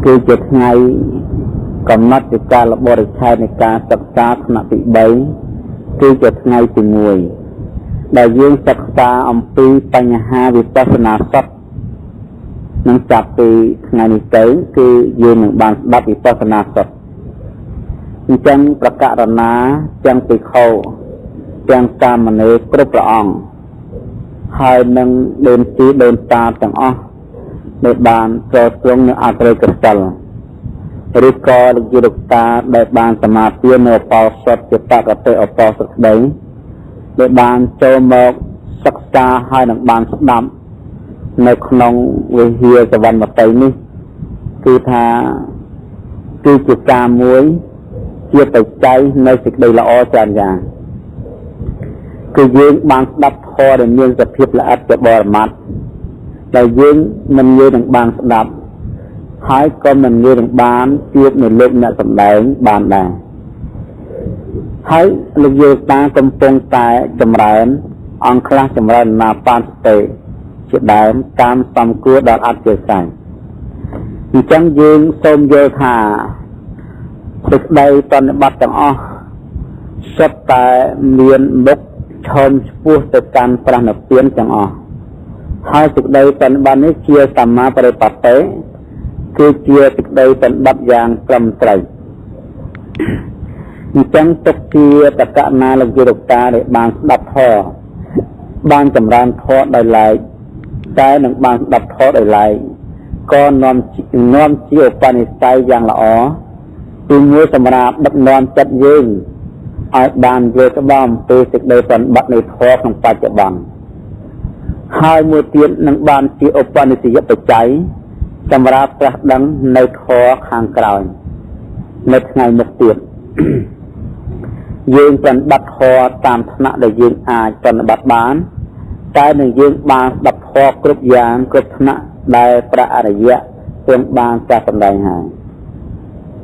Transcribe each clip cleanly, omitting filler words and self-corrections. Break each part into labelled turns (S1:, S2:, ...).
S1: គឺជាថ្ងៃកំណត់ពីកាលបរិច្ឆេទនៃការសិក្សាថ្នាក់ទី3គឺជាថ្ងៃទី1ដែលយើងសិក្សាអំពីបញ្ហាវិបស្សនាសត្វនឹងចាប់ពីថ្ងៃនេះទៅគឺយើងនឹងបានស្ដាប់វិបស្សនាសត្វអញ្ចឹងប្រកាសណាទាំងភិក្ខុទាំងសាមណេរគ្រប់ព្រះអង្គហើយនឹងដូនជីដូនតាទាំងអស់ដែលបានចូលទ្រង់នៅអត្រេកសិលឬក៏លោកយាយលោកតាដែលបានសមាទាននៅអបោសុតជាបកតិអបោសុតក្តីដែលបានចូលមកសិក្សាហើយនឹងបានស្ដាប់នៅក្នុងវិហារសវណ្ណមតីនេះគឺថាគឺជាការមួយជាបច្ច័យនៃសេចក្តីល្អច្រើនយ៉ាងគឺយើងបានស្ដាប់ធម៌ដែលមានសភាពល្អិតជាបរមត្ថដែលយើងមិនងាយនឹងបានស្ដាប់ហើយក៏មិនងាយនឹងបានជួបនៅលោកអ្នកសម្ដែងបានដែរហើយលោកយាយតាកំពុងតែចម្រើនអង្គខ្លះចម្រើនណាបានស្ទេជាដើមតាមសំគួរដល់អត្តជាសាយអញ្ចឹងយើងសូមយល់ថាសេចក្តីបប្រតិបត្តិទាំងអស់សុទ្ធតែមានមុខឈោមឆ្ពោះទៅកាន់ព្រះនិព្វានទាំងអស់ហើយសេចក្តីបប្រតិបត្តិនេះជាសម្មាបរិបត្តិគឺជាសេចក្តីបប្រតិបត្តិយ៉ាងត្រឹមត្រូវអញ្ចឹងទុកជាតកណាលោកយាយលោកតាដែលបានស្ដាប់ធម៌បានចម្រើនធម៌ដោយឡែកតែនឹងបានស្ដាប់ធម៌ដោយឡែកក៏នាំជាឧបនិស្ស័យយ៉ាងល្អទីមួយសម្រាប់ដឹកនាំចិត្តយើងឲ្យបានយល់ច្បាស់អំពីសេចក្តីបប្រតិបត្តិនៃធម៌ក្នុងបច្ចុប្បន្នហើយមួយទៀតនឹងបានជាឧបនិស្ស័យបច្ច័យសម្រាប់ត្រាស់ដឹងនៅធម៌ខាងក្រោយនៅថ្ងៃមុខទៀតយើងប្រតិបត្តិធម៌តាមថ្នាក់ដែលយើងអាចប្រតិបត្តិបានតែនឹងយើងបានស្ដាប់ធម៌គ្រប់យ៉ាងគ្រប់ថ្នាក់ដែលព្រះអរិយទ្រង់បានចាត់សម្ដែងហើយ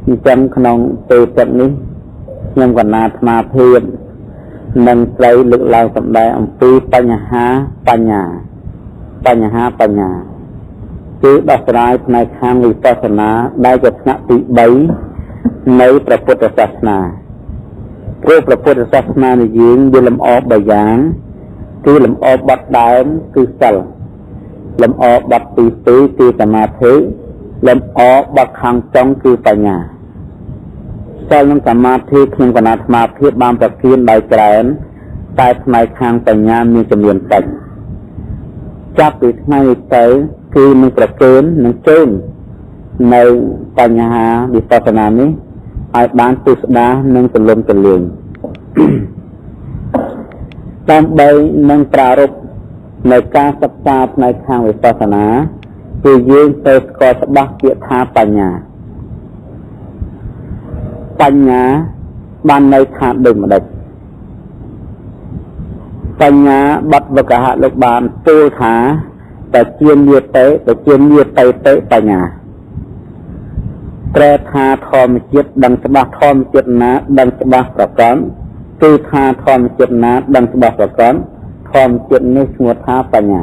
S1: អញ្ចឹងក្នុងពេលព្រឹកនេះខ្ញុំកណាអាត្មាភាពនឹងត្រូវលើកឡើងសម្ដែងអំពីបញ្ហាបញ្ញាគឺដោះស្រាយផ្នែកខាងវិបស្សនាដែលជាថ្នាក់ទី3នៃព្រះពុទ្ធសាសនាព្រោះព្រះពុទ្ធសាសនានៃយើងវាលម្អ3យ៉ាងគឺលម្អបទដើមគឺសិលលម្អបទទី2គឺសមាធិលម្អបទខាងចុងគឺបញ្ញាសិលនិងសមាធិក្នុងគណៈអាត្មាភាពបានប្រគៀនដោយច្រើនតែផ្នែកខាងបញ្ញាមានចំនួនតិចចាប់ពីថ្ងៃនេះទៅគឺនឹងប្រគៀននឹងជើញនៅបញ្ហាវិបស្សនានេះឲ្យបានពិស្ដារនិងទូលំទូលាយដើម្បីនឹងប្រារព្ធនៅការសិក្សាផ្នែកខាងវិបស្សនាគឺយើងទៅស្គាល់ច្បាស់ពាក្យថាបញ្ញាបានន័យថាដូចម្ដេចបញ្ញាបទវកហៈលោកបានទូលថាតែជាញាតិបញ្ញាប្រែថាធម្មជាតិដឹងច្បាស់ធម្មជាតិណាដឹងច្បាស់ប្រកបគឺថាធម្មជាតិណាដឹងច្បាស់ប្រកបធម្មជាតិនេះឈ្មោះថាបញ្ញា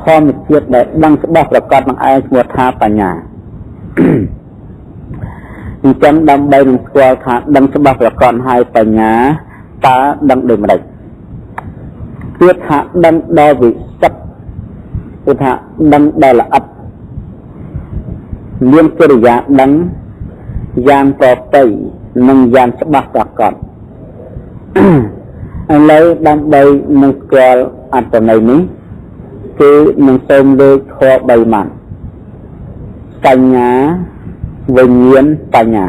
S1: ធម្មជាតិដែលដឹងច្បាស់ប្រកបនឹងឯងឈ្មោះថាបញ្ញាអញ្ចឹងដើម្បីនឹងស្គាល់ថាដឹងច្បាស់ប្រកបហើយបញ្ញាតើដឹងដូចម្ដេចគឺថាដឹងដល់វិសិទ្ធគឺថាដឹងដល់ល្អិតមានកិរិយាដឹងយ៉ាងប្រពៃនិងយ៉ាងច្បាស់ប្រកបឥឡូវដើម្បីនឹងស្គាល់អត្ថន័យនេះគឺនឹងសូមលើកធម៌3ម៉ាត់សញ្ញាវិញ្ញាណបញ្ញា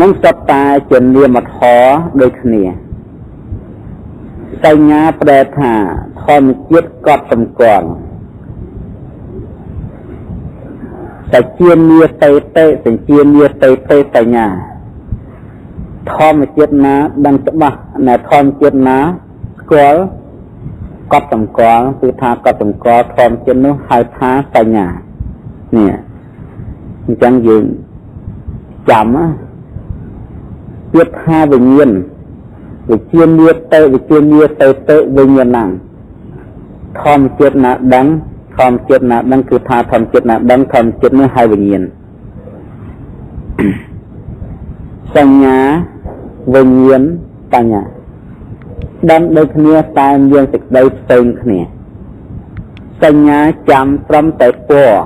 S1: នឹងសុទ្ធតែជានាមធម៌ដូចគ្នាសញ្ញាប្រែថាធម្មជាតិកត់សម្គាល់សជាមាតេសជាមាតេបញ្ញាធម្មជាតិណាដឹងច្បាស់ណែធម្មជាតិណាស្គាល់កត់សម្គាល់គឺថាកត់សម្គាល់ធម្មជាតិនោះហៅថាបញ្ញានេះអញ្ចឹងយើងចាំពាក្យថាវិញ្ញាណវិជាមាតេវិញ្ញាណធម្មជាតិណាដឹងធ ធម្មជាតិណាដឹងគឺថាធម្មជាតិណាដឹងធម្មជាតិនោះហើយវិញ្ញាណសញ្ញាវិញ្ញាណបញ្ញាដឹងដូចគ្នាតែមានសេចក្តីផ្សេងគ្នាសញ្ញាចាំត្រឹមតែពណ៌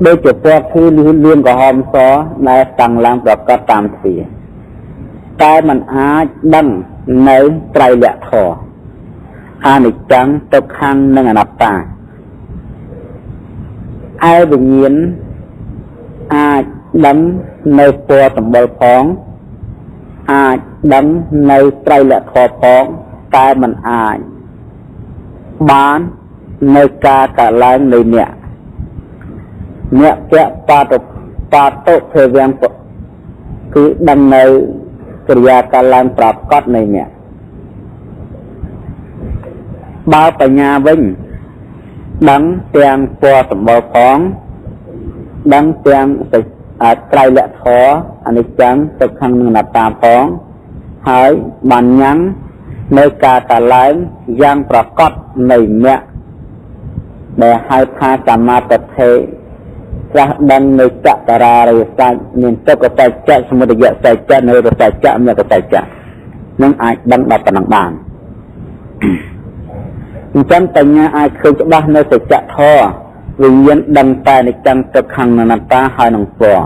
S1: ដូចជាពណ៌គឺលឿនក្រហមសដែលតាំងឡើងប្រកបតាមទ្វាតែมันអាចដឹងនៅត្រៃលក្ខធម៌អនិច្ចំទុក្ខំនិងអនត្តាឯវិញ្ញាណអាចដឹងនៅពណ៌សម្បុរផងអាចដឹងនៅត្រៃលក្ខធម៌ផងតែมันអាចបាននៅការកឡើងនៃអ្នកពៈបាតុភេវំគឺដឹងនៅគ្រាយាកឡើងប្រកបនៃអ្នកបើបញ្ញាវិញដឹងទាំងពណ៌សម្បុរផងដឹងទាំងត្រៃលក្ខធម៌អនិច្ចំទុក្ខំនិងអនត្តាផងហើយបានញ៉ាំងនៅការកឡើងយ៉ាងប្រកបនៃអ្នកដែលហៅថាសមាទិដ្ឋិត្រាស់ដឹងនៅចក្រារិយសច្ចមានទុក្ខសច្ចៈសមុទយសច្ចៈនិរោធសច្ចៈមគ្គសច្ចៈនឹងអាចដឹងដល់ប៉ុណ្ណឹងបានអញ្ចឹងបញ្ញាអាចឃើញច្បាស់នៅសច្ចធម៌វិញ្ញាណដឹងតែអនិច្ចំទុក្ខំនិងអនត្តាហើយនឹងពណ៌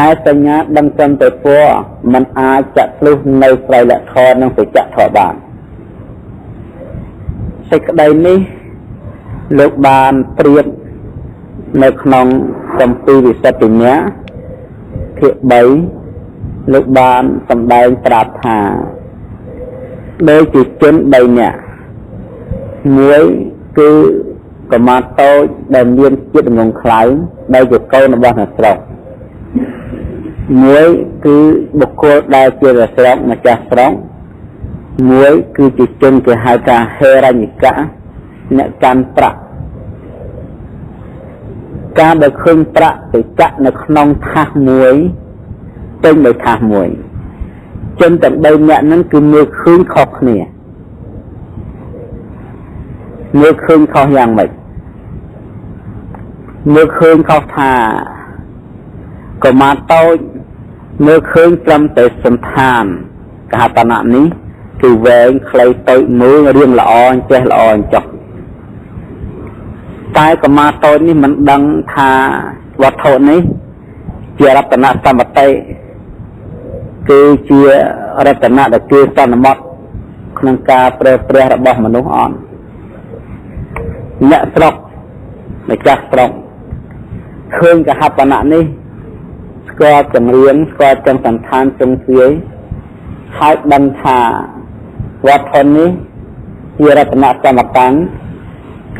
S1: ឯបញ្ញាដឹងត្រឹមតែពណ៌มันអាចចាក់ឆ្លុះនៅត្រៃលក្ខធម៌និងសច្ចធម៌បានសេចក្តីនេះលោកបានប្រៀបនៅក្នុងកម្ពីវិសុទ្ធិញ្ញាភាគ3លោកបានសម្ដែងប្រាប់ថាដោយជាជន3នាក់មួយគឺកមាតូចដែលមានចិត្តងងខ្លៅដែលជាកូនរបស់អ្នកស្រុកមួយគឺបុគ្គលដែលជាអ្នកស្រុកម្ចាស់ស្រុកមួយគឺជាជនគេហៅថាហេរញ្ញកៈអ្នកកាន់ប្រាក់ការដែលឃើញប្រាក់ទៅចាក់នៅក្នុងថាសមួយពេញដោយថាសមួយជនទាំង3នាក់ហ្នឹងគឺមើលឃើញខុសគ្នាមើលឃើញខុសយ៉ាងម៉េចមើលឃើញខុសថាកុមារតូចមើលឃើញត្រឹមតែសន្តានកហបណៈនេះគឺវែងខ្លីតូចមួយរៀងល្អអញ្ចេះល្អអញ្ចោះតែកុមារតូចនេះមិនដឹងថាវត្ថុនេះជារតនសម្បត្តិគឺជារតនៈដែលគឺសន្មតក្នុងការប្រើប្រាស់របស់មនុស្សអត់អ្នកស្រុកម្ចាស់ស្រុកឃើញកហបណៈនេះស្គាល់ចម្រៀងស្គាល់ទាំងសន្តានទ្រង់ទ្រាយហើយដឹងថាវត្ថុនេះជារតនសម្បត្តិ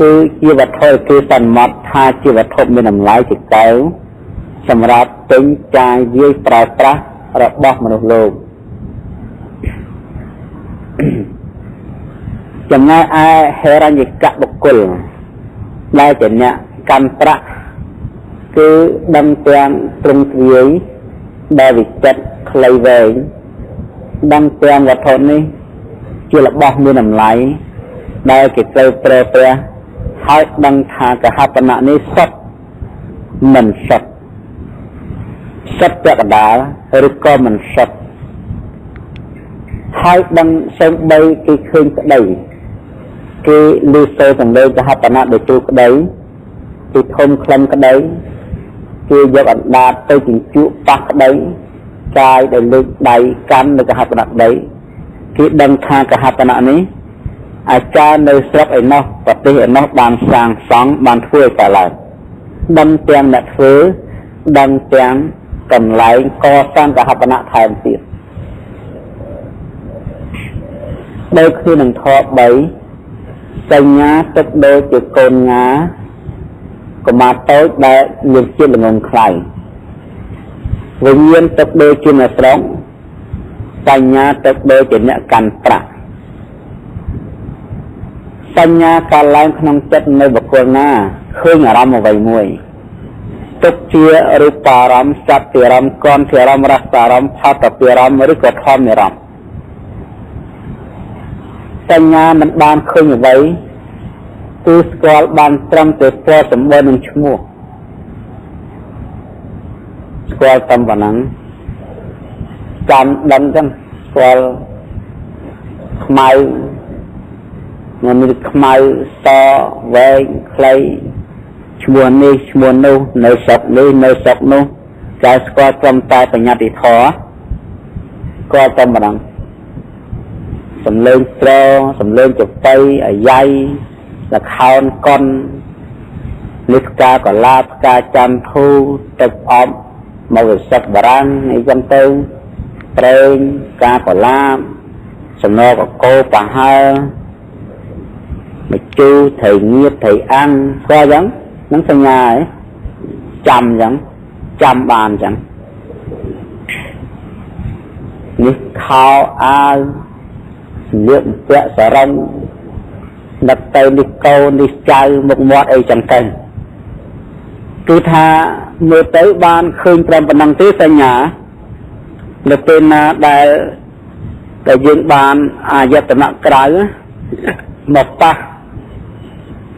S1: គឺជាវត្ថុគឺសន្មតថាជាវត្ថុមានតម្លៃជាកែវសម្រាប់ទិញចាយវាយប្រើប្រាស់របស់មនុស្សលោកចំណែកឯហេរញ្ញកៈបុគ្គលដែលជាអ្នកកាន់ប្រាក់គឺដឹងទាំងទ្រង់ទ្រាយដែលវិចិត្រខ្លីវែងដឹងទាំងវត្ថុនេះជារបស់មានតម្លៃដែលគេត្រូវប្រើប្រាស់ហើយដឹងថាកហបណៈនេះសុទ្ធមិនសុទ្ធសុទ្ធពាក់កណ្ដាលឬក៏មិនសុទ្ធហើយដឹងសូម្បីគេឃើញក្តីគេលឺសូរទាំងលើកហបណៈដោយទូក្តីពីធំក្លិនក្តីគេយកអណ្ដាតទៅជញ្ជក់ប៉ះក្តីកាយដែលលើកដៃកាន់នៅកហបណៈក្តីគេដឹងថាកហបណៈនេះអាចារ្យនៅស្រុកឯណោះប្រទេសឯណោះបានសាងសង់បានធ្វើឲ្យកើតឡើងដឹងទាំងអ្នកធ្វើដឹងទាំងកន្លែងកសាងកហបណៈថែមទៀតដោយគ្នានឹងធម៌3សញ្ញាទុកដូចជាកូនងាកុមារតូចដែលមានជាតិល្ងងខ្លៅវិញ្ញាណទុកដូចជាអ្នកស្រុកសញ្ញាទុកដូចជាអ្នកកាន់ប្រាក់សញ្ញាកាលឡើងក្នុងចិត្តនៅបុគ្គលណាឃើញអារម្មណ៍អ្វីមួយទុកជារូបារម្មណ៍សត្វអារម្មណ៍គន្ធអារម្មណ៍រសអារម្មណ៍ផតអារម្មណ៍ឬក៏ធម្មអារម្មណ៍សញ្ញាមិនបានឃើញអ្វី គឺស្គាល់បានត្រឹមតែពណ៌សម្បូរនឹងឈ្មោះស្គាល់តាមប៉ុណ្ណឹងចាំដឹងចឹងស្គាល់ខ្មៅមានខ្មៅសវែងខ្លីឈ្មោះនេះឈ្មោះនោះនៅស្រុកនេះនៅស្រុកនោះតែស្គាល់ត្រឹមតែបញ្ញត្តិធម៌ស្គាល់តែប៉ុណ្ណឹងសំឡេងត្រសំឡេងចបៃអាយ៉ៃលខោនកុននេះផ្កាកលាផ្កាច័ន្ទធូទឹកអប់មកវិសិកបារាំងនេះចឹងទៅប្រេងផ្កាកលាសំណកកោប្រហើមកជូរត្រីងៀតត្រីអាំងស្គាល់ចឹងនឹងសញ្ញាឯងចាំចឹងចាំបានចឹងនេះខោអាវសម្លៀកបំពាក់សរឹងដឹកទៅនេះកោនេះចៅមុខមាត់អីចឹងទៅគឺថាមើលទៅបានឃើញត្រឹមប៉ុណ្ណឹងទេសញ្ញានៅពេលណាដែលយើងបានអាយតនៈក្រៅមកប៉ះ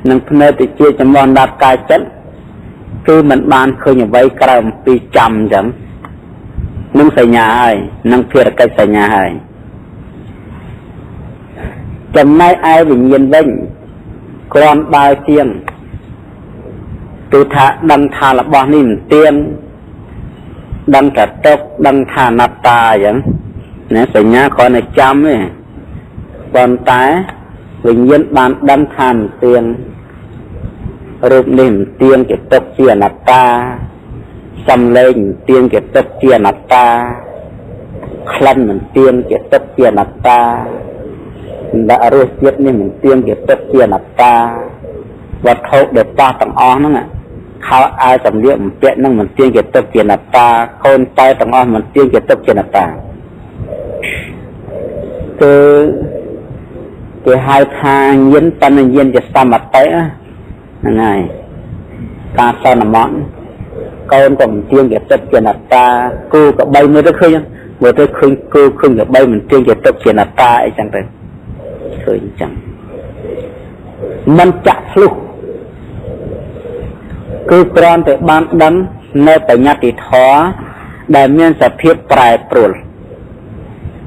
S1: នឹងភ្នែកទៅជាចំនួនដាប់កាយចិត្តគឺมันបានឃើញអ្វីក្រៅអំពីចាំអញ្ចឹងនឹងសញ្ញាហើយនឹងភារកិច្ចសញ្ញាហើយចំណែកឯវិញ្ញាណវិញគ្រាន់បើជាងគឺថាដឹងថារបស់នេះមិនទៀងដឹងតែទុកដឹងថាអនត្តាអញ្ចឹងណាសញ្ញាគ្រាន់តែចាំទេប៉ុន្តែវិញ្ញាណបានដឹងថាមិនទៀងរូបនេះមិនទៀងជាទុកជាអនត្តាសំឡេងមិនទៀងជាទុកជាអនត្តាក្លិនមិនទៀងជាទុកជាអនត្តាដាក់រសជាតិនេះមិនទៀងជាទុកជាអនត្តាវត្ថុដែលប៉ះទាំងអស់ហ្នឹងខោអាវសម្លៀកបំពាក់ហ្នឹងមិនទៀងជាទុកជាអនត្តាកូនតែទាំងអស់មិនទៀងជាទុកជាអនត្តាគឺគេហៅថាញាណបណ្ណញាណជាសមតិហ្នឹងហើយការសន្មតកូនក៏មិនទៀងជាទុកជាអនត្តាគូក៏បីមើលទៅឃើញមើលទៅឃើញគូឃើញក៏បីមិនទៀងជាទុកជាអនត្តាអីចឹងទៅឃើញចឹងមិនចាក់ឆ្លុះគឺគ្រាន់តែបានដឹងនៅបញ្ញត្តិធម៌ដែលមានសភាពប្រែប្រួល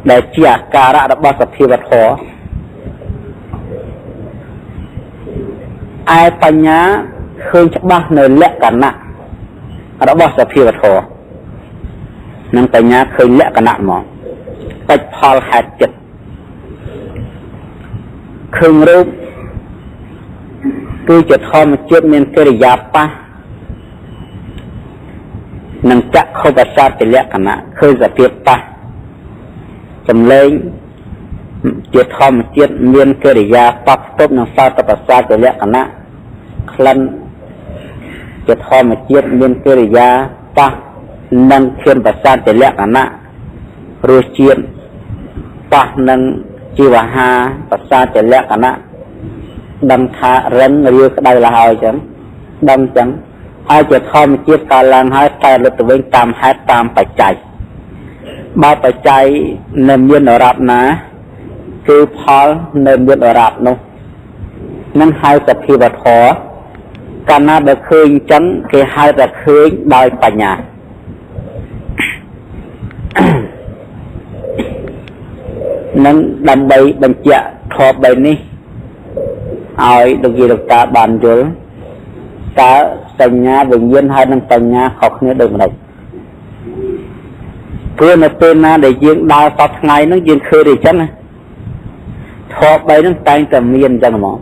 S1: ដែលជាអាការៈរបស់សភាវធម៌ឯបញ្ញាឃើញច្បាស់នៅលក្ខណៈរបស់សភាវធម៌នឹងបញ្ញាឃើញលក្ខណៈមកបច្ចផលហេតុចិត្តឃើញរូបគឺជាធម្មជាតិមានកិរិយាបថនិងចក្ខុប្រសាទជាលក្ខណៈឃើញសភាពបថសម្លេងជាធម្មជាតិមានកិរិយាបថផ្ទុកនឹងសោតប្រសាទជាលក្ខណៈក្លិនជាធម្មជាតិមានកិរិយាបថនិងឃើញប្រសាទជាលក្ខណៈរសជាតិបថនិងជីវហាប្រសាទជាលក្ខណៈដឹងថារឹងរាក្តៅឡើងហើយចឹងដឹងចឹងហើយជាធម្មជាតិកើតឡើងហើយតែលុតទៅវិញតាមហេតុតាមបច្ច័យបើបច្ច័យនៅមានអរាប់ណាគឺផលនៅមានអរាប់នោះនឹងហៅសភាវធម៌កាលណាបើឃើញចឹងគេហៅថាឃើញដោយបញ្ញានឹងដើម្បីបញ្ជាក់ធម៌បីនេះឲ្យលោកយាយលោកតាបានយល់តើសញ្ញាវិញ្ញាណហើយនឹងបញ្ញាខុសគ្នាដូចម្តេចព្រោះនៅពេលណាដែលយើងដើរសពថ្ងៃហ្នឹងយើងឃើញទេចឹងណាធម៌បីហ្នឹងតែងតែមានចឹងហ្មង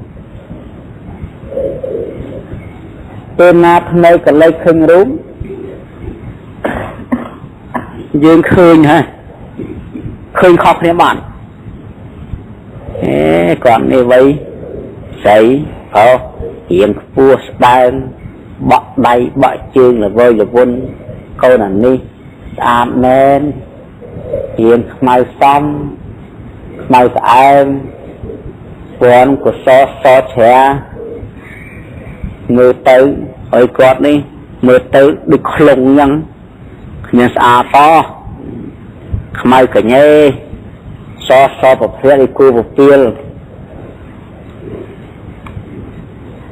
S1: ពេលណាភ្នែកកលេចឃើញរូបយើងឃើញហ่ะឃើញខុសគ្នាបានគាត់នេះវ័យស្រីរៀងខ្ពស់ស្ដើងបក់ដៃបក់ជើងល្វើយល្វន់កូនអានេះស្អាតមែនរៀងខ្មៅសំខ្មៅស្អែមពាន់កសសច្រាមើលទៅឲ្យគាត់នេះមើលទៅដូចខ្លងអញ្ចឹងគ្មានស្អាតសខ្មៅកញេសប្រភេទឯគូពពាល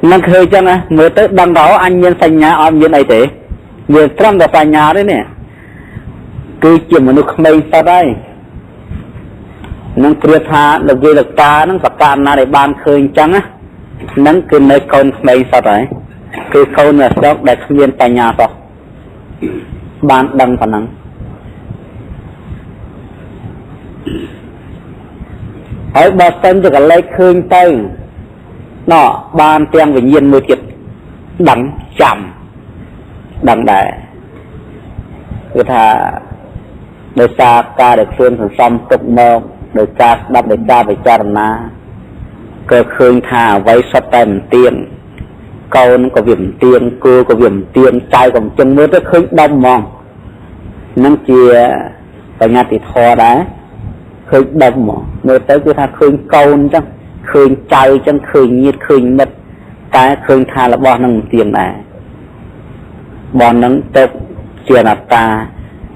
S1: nó khơi cho nè mới tới đằng đó anh nhân xanh nhà ông nhân này thế nhiều trăm là xanh nhà đấy nè cứ chỉ mà nó không mấy sao đây nó kia tha được gì được ta nó tập tan na để ban khơi trắng á nó cứ nơi con không mấy sao đấy cứ khâu là sốc để không nhân xanh nhà sao ban đằng phần năng ở bờ sông cho cả lấy khơi tay nó ban tiếng về nhiên mưa thiệt đắng chậm đắng đại cứ thà đời xa ca được phương thường xong tục mơ đời ca đắp đời ca về cha đầm na cơ khơi thà váy sắp tay mình tiên câu nó có viểm tiên cưa có viểm tiên trai còn chân mưa tới khơi đông mòn nâng chia và nhà thì thò đá khơi đông mòn mưa tới cứ thà khơi câu chẳng khơi trai chẳng khơi nhiệt khơi mật cái khơi thà là bọn nâng tiền này bọn nâng tục chia nạp ta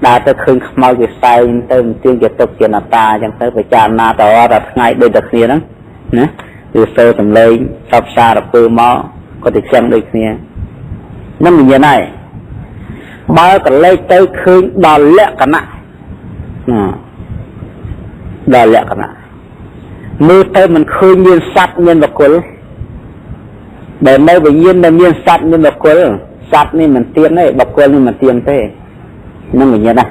S1: đã tới khơi mau cái say tới tiên cái tục chia nạp ta chẳng tới phải tràn na tỏ ra ngay đây được kia đó nè từ sơ tầm lên sắp xa là cơ mó có thể xem được kia nó mình như này bao cả lấy tới khơi đò lẹ cả nạ đò lẹ cả nạ mưa tới mình khơi nhiên sắt nhiên và cuốn để mấy bệnh nhiên là nhiên sắt nhiên và cuốn sắt nên mình tiên đấy bọc cuốn nên mình tiên thế nó mình như này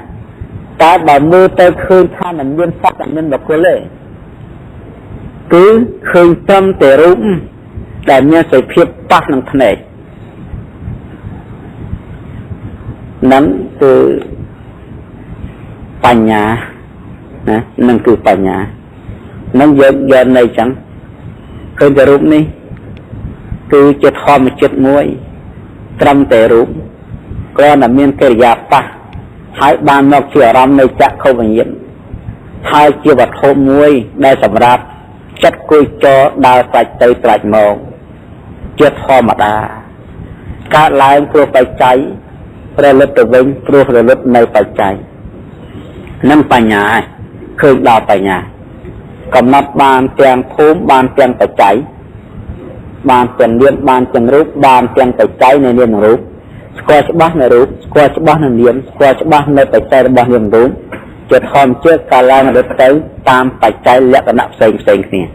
S1: ta bảo mưa tới khơi than là nhiên sắt là nhiên và cuốn lấy cứ khơi tâm để rúm để nhiên sẽ phiếp bắt năng thân này nắm từ bánh nhà nâng từ bánh nhà nâng giờ này chẳng khơi để rúm đi cứ chết hoa một chết muối trăm tệ rúm có là miên cây giáp ta hai ban nọc chữa ram này chắc không phải nhiễm hai chia vật hô muối đây sầm rạp chất cùi cho đào sạch tới sạch màu chết hoa mà đà cả lại pro phải cháy rồi lướt từ vinh pro rồi lướt này phải cháy năm phải nhà khơi đào phải nhà cầm nắp bàn tiền thốn bàn tiền phải cháy bàn tiền liên bàn tiền rút bàn tiền phải cháy này liên rút qua cho bác này rút qua cho bác này liên qua cho bác này phải cháy bàn liên rút chết hòm trước cả lại mà được tới tam phải cháy lẽ cả nắp xanh xanh nè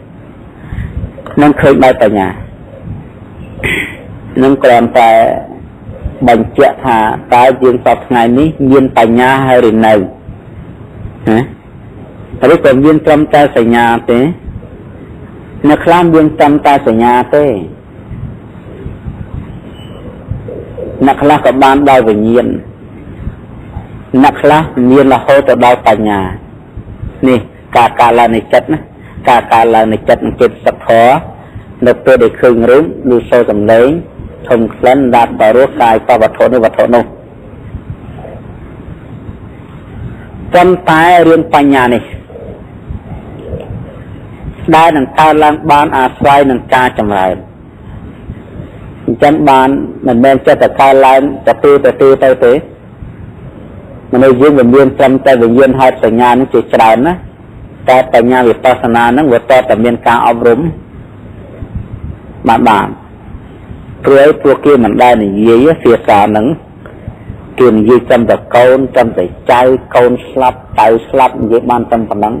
S1: nâng khơi bay tại nhà nâng còn tại bệnh chết thà tại dương sọc ngày ní nhiên tại nhà hay rình này hả ở đây còn viên trăm ta xảy nhà thế nó khám viên trăm ta xảy nhà thế nó khám có ban đau về nhiên nó khám nhiên là hô cho đau tại nhà nè cả là này chất cả là này chất chết sập khó nó tôi để khơi rúm lưu sâu tầm lấy thùng lên đạt vào rốt sai qua vật thổ nô trong tay riêng bánh nhà nàyได้นังตาลังบานอาศัยนังกาจำไรจันบานมันแม่จะแต่กาลังจะตีไปมันเลยยืนเป็นยืนจำใจเป็นยืนให้สัญญาณนั่งจิตใจนะแต่ปัญญาวิปัสสนานั่งวัดต่อแต่เมียนการอบรมบานเพื่อให้พวกกี้มันได้ในยี่เสียสาหนังกินยี่จำแต่เกาจำแต่ใจเกาสลับไตสลับยี่บ้านจำปนัง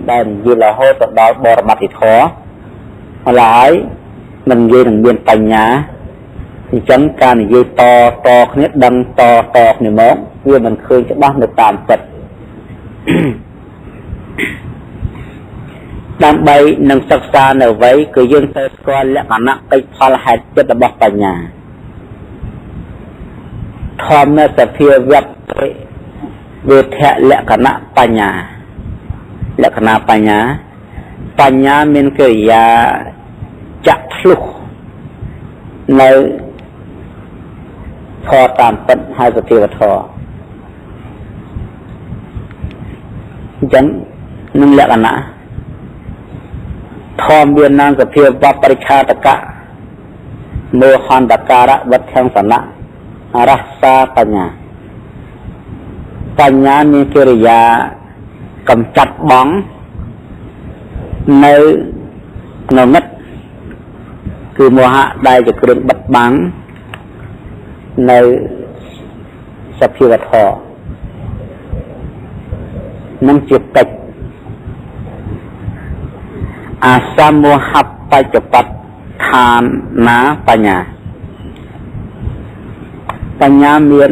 S1: ได้ยืนละโหตดบรมัติท้อหลายมันยืนหนึ่งเบียนปัญญาจังการยืนต่อเนี้ยดังต่อเนี่ยมองเพื่อมันเคยจะบ้านในตามจัดตามใบหนังศึกษาเนี่ยไว้คือยืนเตะก้อนและมันนักไปพาหัดจัดบอกปัญญาทอมเนี่ยสะเพียวับเวทะและคณะปัญญาและคณะปัญญาเป็นกิริยาจักลุกในทอตามเป็นให้สติวัทอจังนึงและคณะทอมเบียนนางสเพียวัปริชาตกะโมหันตการะวัฏังสนะรักษาปัญญามีกิริยากำจัดบ้องในนงัด គឺមោហៈដែលជាគ្រឿងបិទបាំងនៅសភាវធម៌នឹងជាកិច្ចអាសមោហបច្ចបតឋានណាបញ្ញាបញ្ញាមាន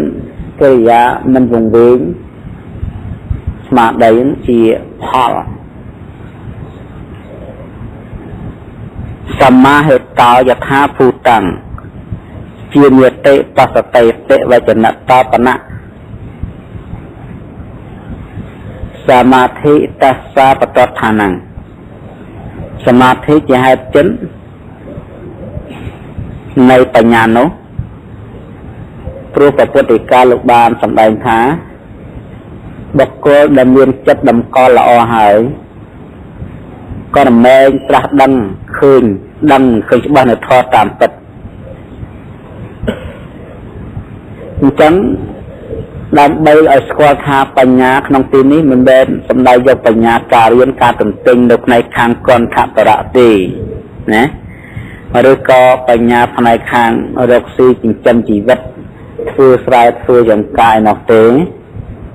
S1: កិរិយាមិនវង្វេងស្មារតីជាផលសមាហេតោយថាភូតੰជានិតិបសតិតិវចនតបណៈសមាធិតស្សាបតដ្ឋានੰសមាធិជាហេតុចិននៃបញ្ញានោះព្រោះព្រះពុទ្ធិកាលោកបានសម្ដែងថាបុគ្គលដែលមានចិត្តតម្កល់ល្អហើយក៏រមែងត្រាស់ដឹងឃើញច្បាស់នៅធម៌តាមពិតអញ្ចឹងដើម្បីឲ្យស្គាល់ថាបញ្ញាក្នុងទីនេះមិនមែនសំដៅយកបញ្ញាការរៀនការទន្ទឹងនៅផ្នែកខាងកន្ធបរៈទេណាឬក៏បញ្ញាផ្នែកខាងរកស៊ីចិញ្ចឹមជីវិតធ្វើស្រែធ្វើយ៉ាងកាយនោះទេ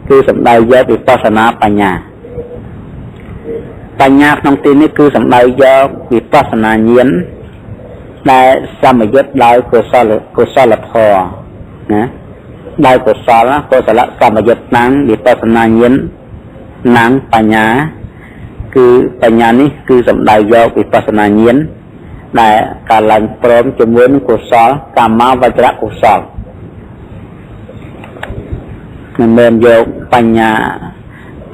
S1: គឺសំដៅយកវិបស្សនាបញ្ញាក្នុងទីនេះគឺសំដៅយកវិបស្សនាញាណដែលសមយុទ្ធដោយកុសលធម៌ណាដោយកុសលសមយុទ្ធណាំវិបស្សនាញាណណាំបញ្ញាគឺបញ្ញានេះគឺសំដៅយកវិបស្សនាញាណដែលការឡើងព្រមជាមួយនឹងកុសលកម្មវចរកុសលមិនមែនយកបញ្ញា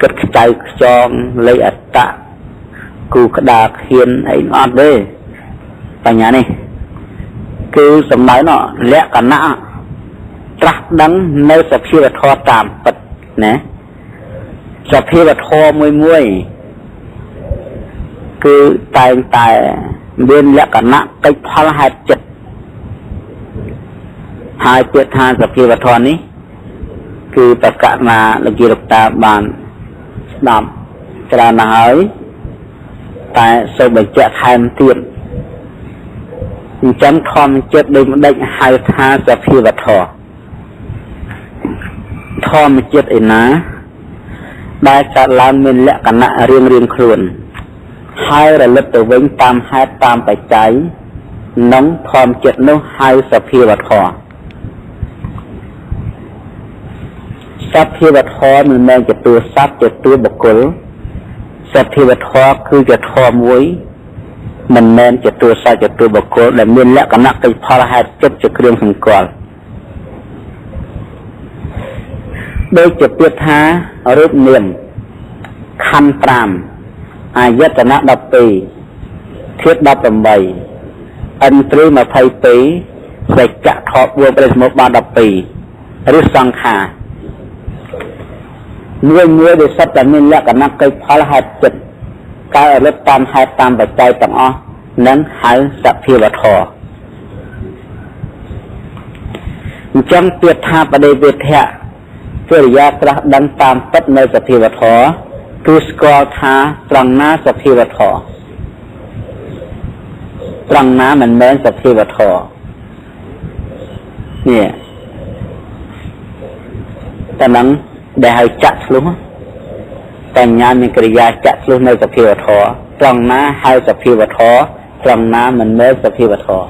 S1: គិតខ្ចៅខ្ចងលេខអត្តៈគូក្តារខៀនអីអត់ទេបញ្ញានេះគឺសំដៅនោះលក្ខណៈត្រាស់ដឹងនៅសភាវធម៌តាមពិតណាសភាវធម៌មួយគឺតែងតែមានលក្ខណៈកិច្ចផលហេតុចិត្តហើយពាក្យថាសភាវធម៌នេះគឺប្រកាសណាលោកជាលោកតាបានស្ដាប់ច្រើនណាស់ហើយតែសូមបញ្ជាក់ថែមទៀតអញ្ចឹងធម្មចិត្តដូចម្ដេចហៅថាសភាវធម៌ធម្មចិត្តឯណាដែលកើតឡើងមានលក្ខណៈរៀងខ្លួនហើយរលឹកទៅវិញតាមហេតុតាមបច្ច័យនិងធម្មចិត្តនោះហៅសភាវធម៌សភាវធម៌មិនមែនជាតួសត្វជាតួបុគ្គលសភាវធម៌គឺជាធម៌មួយមិនមែនជាតួសត្វជាតួបុគ្គលដែលមានលក្ខណៈកិច្ចផលហេតុចិត្តជាគ្រឿងសង្កល់ដូចជាពាក្យថារូបនាមខណ្ឌ5អាយតនៈ12ធាតុ18ឥន្ទ្រី22សច្ចៈធម៌4ប្រេសមុខបាន12ឬសង្ខារមួយដែលសត្វតែមានលក្ខណៈកិច្ចផលហេតុចិត្តកើតរលឹកតាមហេតុតាមបច្ច័យទាំងអស់នឹងហៅសភាវធម៌អញ្ចឹងពាក្យថាបដិវេធៈកិរិយាត្រាស់ដឹងតាមពិតនៅសភាវធម៌គឺស្គាល់ថាត្រង់ណាសភាវធម៌ត្រង់ណាមិនមែនសភាវធម៌នេះតែនឹងដែលហៅចាក់ឆ្លុះបញ្ញាមានកិរិយាចាក់ឆ្លុះនៅសភាវធម៌ត្រង់ណាហៅសភាវធម៌ត្រង់ណាមិនមែនសភាវធម៌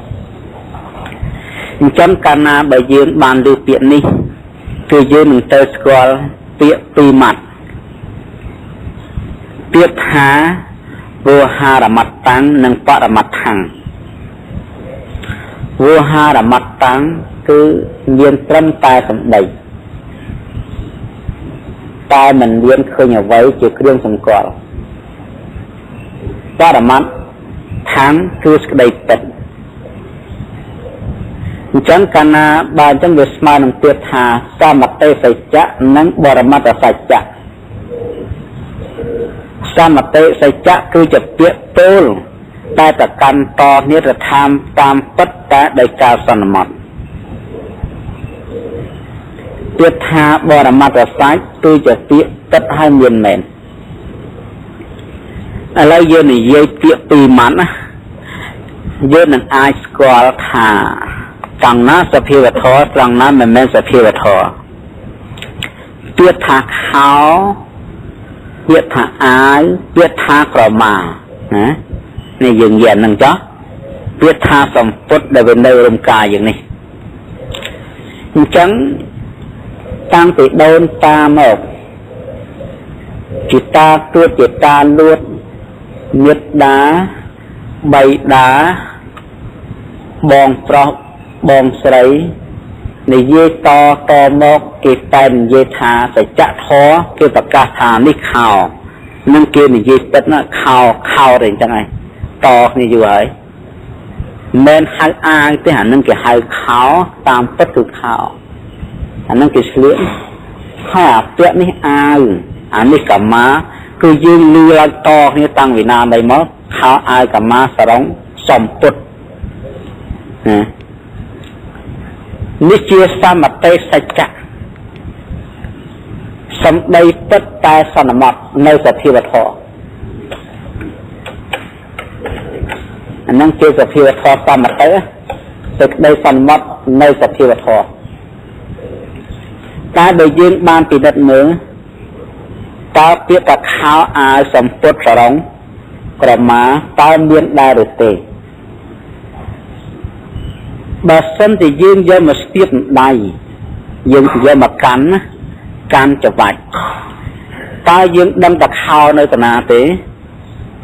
S1: អញ្ចឹងកាលណាបើយើងបានឮពាក្យនេះគឺយើងនឹងទៅស្គាល់ពាក្យពីរម៉ាត់ពាក្យថាវោហារមត្តੰនិងបរមត្តੰវោហារមត្តੰគឺមានត្រឹមតែសម្ដីតែមិនមានឃើញអ្វីជាគ្រឿងសម្គាល់បរមត្តੰគឺសេចក្តីពិតអញ្ចឹងកាលណាបើអញ្ចឹងវាស្មើនឹងពាក្យថាសមតិសច្ចៈនិងបរមត្តសច្ចៈសមតិសច្ចៈគឺជាពាក្យពោលតែប្រកាន់តនិរធមតាមពិតតែដោយការសន្មតពាក្យថាបរមត្តសច្ចៈគឺជាពាក្យពិតហើយមានមែនឥឡូវយើងនិយាយពាក្យពីរម៉ាត់ណា យើងនឹងអាចស្គាល់ថាត្រង់ណាសភាវធម៌ត្រង់ណាមិនមែនសភាវធម៌ពាក្យថាខោពាក្យថាអាយពាក្យថាក្រមាណានេះយើងនិយាយហ្នឹងចុះពាក្យថាសម្ពុតដែលវានៅរំកាយយ៉ាងនេះអញ្ចឹងតាំងពីដូនតាមកជាតាទួតជាតាលួតមេត្តាបៃតាបងប្រុសបងស្រីនិយាយតមកគេតែនិយាយថាសច្ចធម៌គេប្រកាសថានេះខោនឹងគេនិយាយពិតណាខោទេអញ្ចឹងហើយតគ្នាយូរហើយមិនហៅអាយទេអានឹងគេហៅខោតាមពិតគឺខោអានឹងគេឆ្លៀកហើយអាពាក្យនេះអាវអានេះកម្មាគឺយើងលឺឡើងតគ្នាតាំងពីណាដីមកខោអាវកម្មាសរងសំពុតនេះជាសមតិសច្ចៈសម្ដីពិតតែសន្មត់នៅសភាវធម៌អានឹងជាសភាវធម៌សមតិសេចក្តីសន្មត់នៅសភាវធម៌តែបើយើងបានពិនិត្យមើលតើពាក្យថាខោអាវសំពុតសរងក្រមាតើមានដែរឬទេបើសិនជាយើងយកមកស្ទាបដៃយើងយកមកកាន់ច្បាច់តើយើងដឹងតែខោនៅតាណាទេ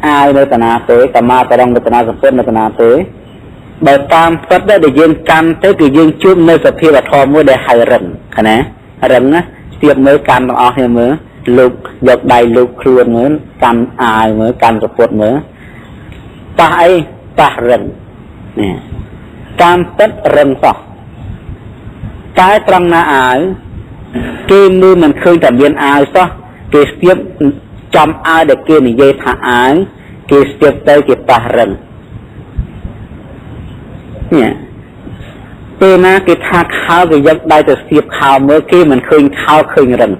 S1: អាវនៅតាណាទេកម្មាតរងនៅតាណាសំពុតនៅតាណាទេបើតាមពិតដែលយើងកាន់ទៅគឺយើងជួបនៅសភាវធម៌មួយដែលហៅរឹងឃើញណារឹងណាស្ទាបមើលកាន់ទាំងអស់គ្នាមើលលោកយកដៃលោកខ្លួនមើលកាន់អាវមើលកាន់សំពុតមើលប៉ះអីប៉ះរឹងនេះតាមពិតរឹងសោះតែត្រង់ណាអាវគេមើលមិនឃើញតែមានអាវសោះគេស្ទាបចំអាវដែលគេនិយាយថាអាវគេស្ទាបទៅគេប៉ះរឹងនេះពេលណាគេថាខោគេយកដៃទៅស្ទាបខោមើលគេមិនឃើញខោឃើញរឹង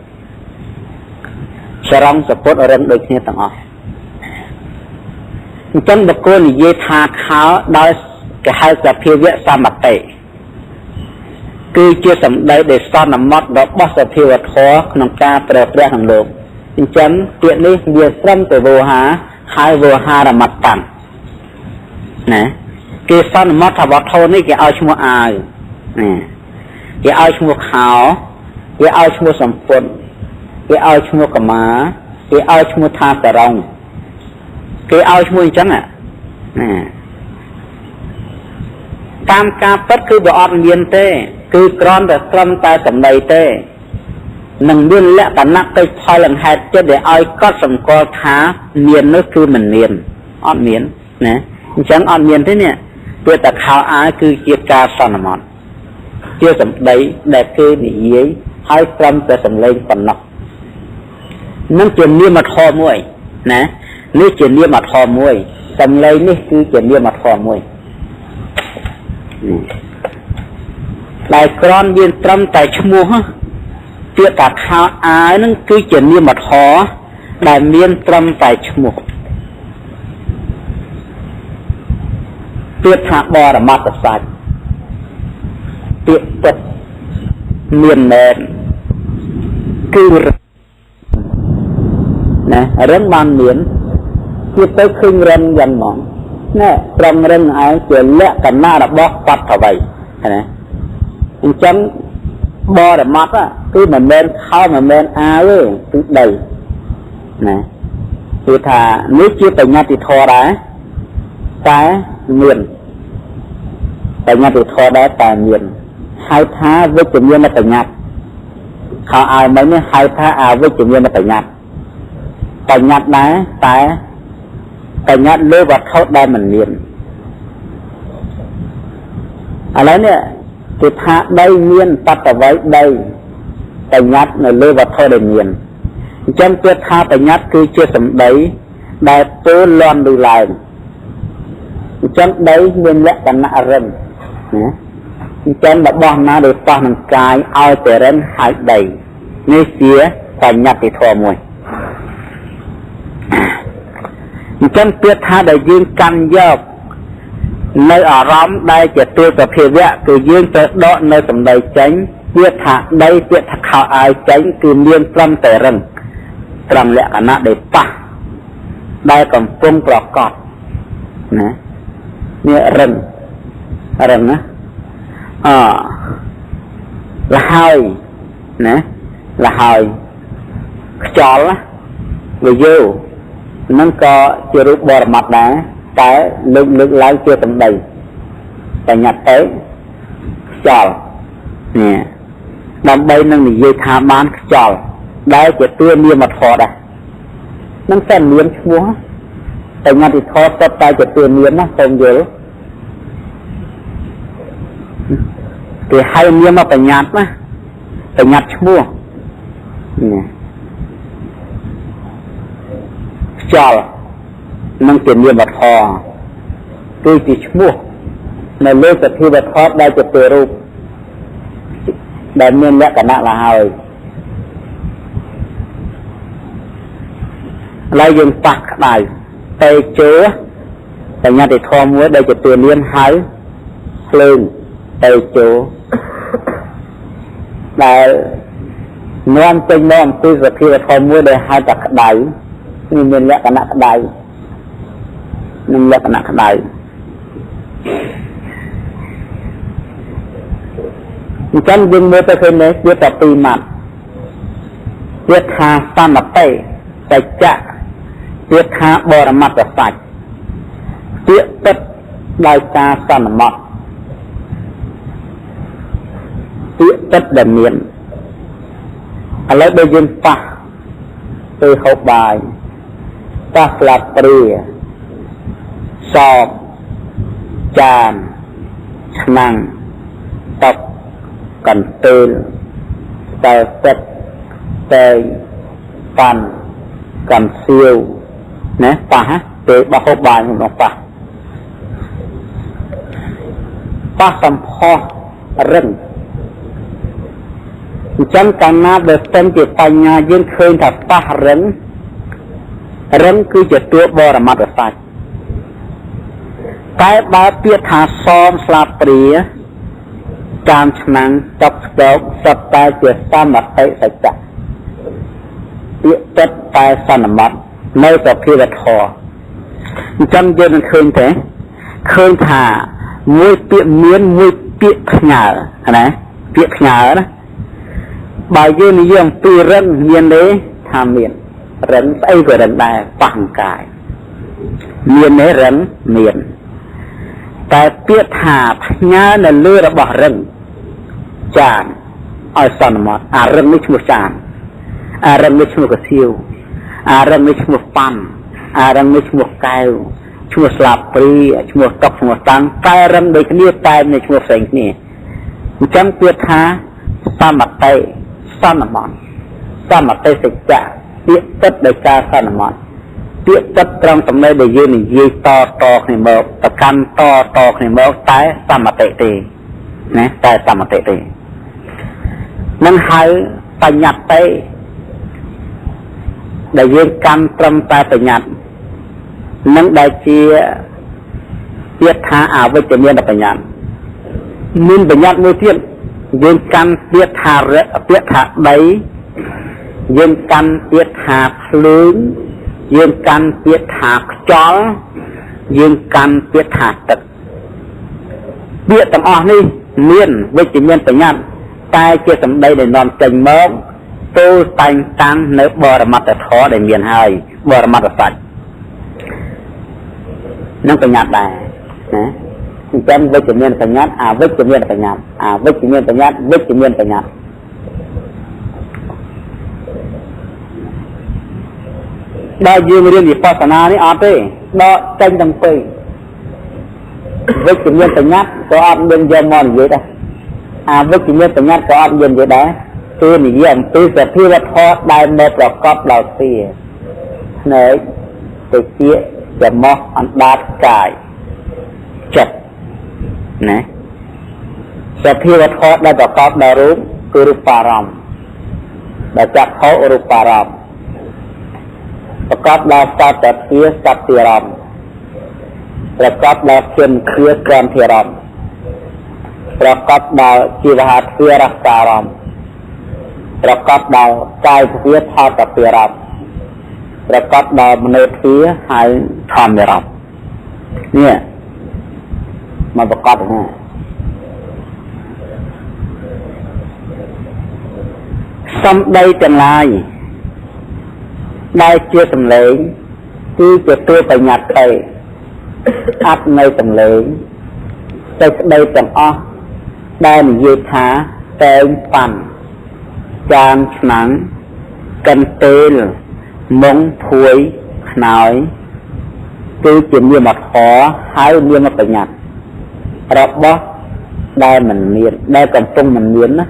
S1: សរងសពុតរឹងដូចគ្នាទាំងអស់អញ្ចឹងបុគ្គលនិយាយថាខោដោយគេហៅសភាវៈសមតិគឺជាសម្ដីដែលសន្មត់របស់សភាវធម៌ក្នុងការប្រើប្រាស់ក្នុងលោកអញ្ចឹងពាក្យនេះវាត្រឹមតែវោហាហើយវោហារមត្តតាំងណាគេសន្មត់ថាវត្ថុនេះគេឲ្យឈ្មោះអាវគេឲ្យឈ្មោះខោគេឲ្យឈ្មោះសម្ពុតគេឲ្យឈ្មោះកម្មាគេឲ្យឈ្មោះថាសរងគេឲ្យឈ្មោះអញ្ចឹងតាមការពិតគឺវាអត់មានទេគឺគ្រាន់តែត្រឹមតែសម្ដីទេនឹងមានលក្ខណៈទៅផលលង្ហេតុចិត្តដែលឲ្យកត់សម្គាល់ថាមាននោះគឺមិនមានអត់មានណាអញ្ចឹងអត់មានទេនេះព្រោះតែខោអាវគឺជាការសន្មត់ជាសម្ដីដែលគេនិយាយហើយត្រឹមតែសម្លេងប៉ុណ្ណោះនឹងជានាមធម៌មួយណានេះជានាមធម៌មួយសម្លេងនេះគឺជានាមធម៌មួយដែលក្រនមានត្រឹមតែឈ្មោះពាក្យថាខោអាវនឹងគឺជានាមធម៌ដែលមានត្រឹមតែឈ្មោះពាក្យថាបរមត្ថសច្ចពាក្យពិតមានមែនគឺណារឹងបានមានជាទៅឃើញរឹងយ៉ាងហ្មងណែត្រង់រឹងឯងជាលក្ខណៈរបស់បត្តវ័យណាអញ្ចឹងបរមត្ថគឺមិនមែនខោមិនមែនអាវទេគឺដីណាគឺថានេះជាបញ្ញត្តិធម៌ដែរតែមានបញ្ញត្តិធម៌ដែរតែមានហៅថាវិជ្ជមានបញ្ញត្តិខោអាវមិននេះហៅថាអវិជ្ជមានបញ្ញត្តិបញ្ញត្តិដែរតែបញ្ញត្តិលើវត្ថុដែលមិនមានឥឡូវនេះគឺថាដីមានបត្តវ័យដីបញ្ញត្តិនៅលើវត្ថុដែលមានអញ្ចឹងពាក្យថាបញ្ញត្តិគឺជាសម្ដីដែលពោលលាន់លឺឡើងអញ្ចឹងដីមានលក្ខណៈរឹងណាអញ្ចឹងរបស់ណាដែលប៉ះនឹងកាយឲ្យតែរឹងហើយដីនេះជាបញ្ញត្តិធម៌មួយអញ្ចឹងពាក្យថាដែលយើងកាន់យក nơi ở rõm đây chỉ tôi tập hiệp vẽ từ dương tới đó nơi tầm đầy tránh biết thả đây biết thả khảo ai tránh từ miên trăm tệ rừng trăm lẹ cả nát để pa đây còn cung bọc cọt nè như rừng á là hơi nè là hơi chó á người vô nó có chưa rút bò mặt đá cái lực lái chưa tầm đầy phải nhặt tới chó nè làm bay nâng mình dây thả bán chó đấy chỉ tua miên mặt thọ đây nó sẽ miên chúa tại nhặt thì thọ sắp tay chỉ tua miên nó không dễ thì hai miên mà phải nhặt chúa nè chó nâng tiền miên mặt thọ tôi chỉ chúa mà lên từ khi mặt thọ đây chỉ tua rụp đại miên lẽ cả nạ là hơi lấy dùng tạc đài tê chứa tại nhà thì thô muối đây chỉ tiền liên hái lên tê chứa đại non tinh non tôi giờ khi là thô muối đây hai tạc đài nhưng miên lẽ cả nạ đài nhưng lẽ cả nạ đài chân dương mơ tới này biết tập tì mặt biết tha san mặt tây sạch chạ biết tha bò mặt là sạch biết tất đại ta san mặt biết tất đầm miền lấy bây giờ pa từ hậu bài ta là bìa sọp tràn năng tập cần tên tờ chất tờ phần cần siêu nè pa để bảo hộ bài của nó pa sắm pho rừng chân càng na được tên chỉ phải nhà dân khơi thật pa rừng cứ chỉ tua bò là mặt sạch cái ba tiết thả xóm sạp bìaการชนะจับดอกสัตตาเจตสามัดไปสัจจะเปียจัดตายสนมัดไม่ต่อพิรทอจำเย็นคืนแต่คืนถ่ามวยเปียเมียนมวยเปียขยานะเปียขยานะบายยืนเยี่ยมปีเร่งเมียนเลยทำเมียนเร่งไอ้ก็เร่งได้ปังกายเมียนเลยเร่งเมียนแต่เปียถาพญาในเลือดบ่เร่งจานเอาสนมอเรื่องไม่ชั่วจานเรื่องไม่ชั่วกระเทียวเรื่องไม่ชั่วปั้นเรื่องไม่ชั่วแก้วชั่วสลับปรีชั่วตกชั่วตังใต้เรื่องโดยนี้ใต้ในชั่วเสียงนี่จำเปียถาสามัดเตสนมอนสามัดเตสิจะเปียตัดโดยการสนมอนเปียตัดตรงสมัยโดยยืนยีต่อในเมื่อตะกันต่อในเมื่อใต้สามัดเตตีนะใต้สามัดเตตีนั่งหายปัญญาเตได้ยืนกันตรมตาปัญญานั่งได้เชียเปียถาอาวิจเมียนปัญญามินปัญญามือเทียนยืนกันเปียถาใบยืนกันเปียถาพลื้นยืนกันเปียถาจอลยืนกันเปียถาตึกเปียต่างอ่อนนี่เมียนวิจเมียนปัญญาตายเกี่ยสำได้ในนอนจังมองตู้แต่งตั้งเนื้อบรมัตถอได้เมียนให้บรมัตสัจนั่งปัญญาได้นะจำวิจเมียนปัญญาวิจเมียนปัญญาวิจเมียนปัญญาวิจเมียนปัญญาได้ยืนเรียนวิปัสสนานี่อาเต้ได้จังจังไปวิจเมียนปัญญาก็อาเดินยมอนอยู่ได้วิจิเมียนปัญญาก็อันยืนอยู่ได้ตัวนี้เยี่ยมตัวเสร็จที่เราทอดได้เมื่อประกอบเราเสียเนยตัวเชี่ยจะมองอันดาดกายจับนะเสร็จที่เราทอดได้ประกอบเรารู้คือรูปารามเราจับเขารูปารามประกอบเราสัตว์เตี้ยสัตว์ราม ประกอบដល់ជនគ្រាក្រមធិរមប្រកបដល់ជីវហាទ្វារសារមប្រកបដល់កាយទ្វារថតពិរមប្រកបដល់មនោទ្វារហើយធម្មរមនេះមកប្រកបហ្នឹងសំដីទាំងឡាយដែលជាសម្លេងគឺជាតួបញ្ញត្តិទៅអត់នៅសម្លេងសេចក្តីទាំងអស់ដែលនិយាយថាតែងប៉ាន់ចានឆ្នាំងកន្ទេលមុងភួយខ្នើយគឺជានាមធម៌ហើយនាមបញ្ញត្តិរបស់ដែលមិនមានដែលកំពុងមិនមានណា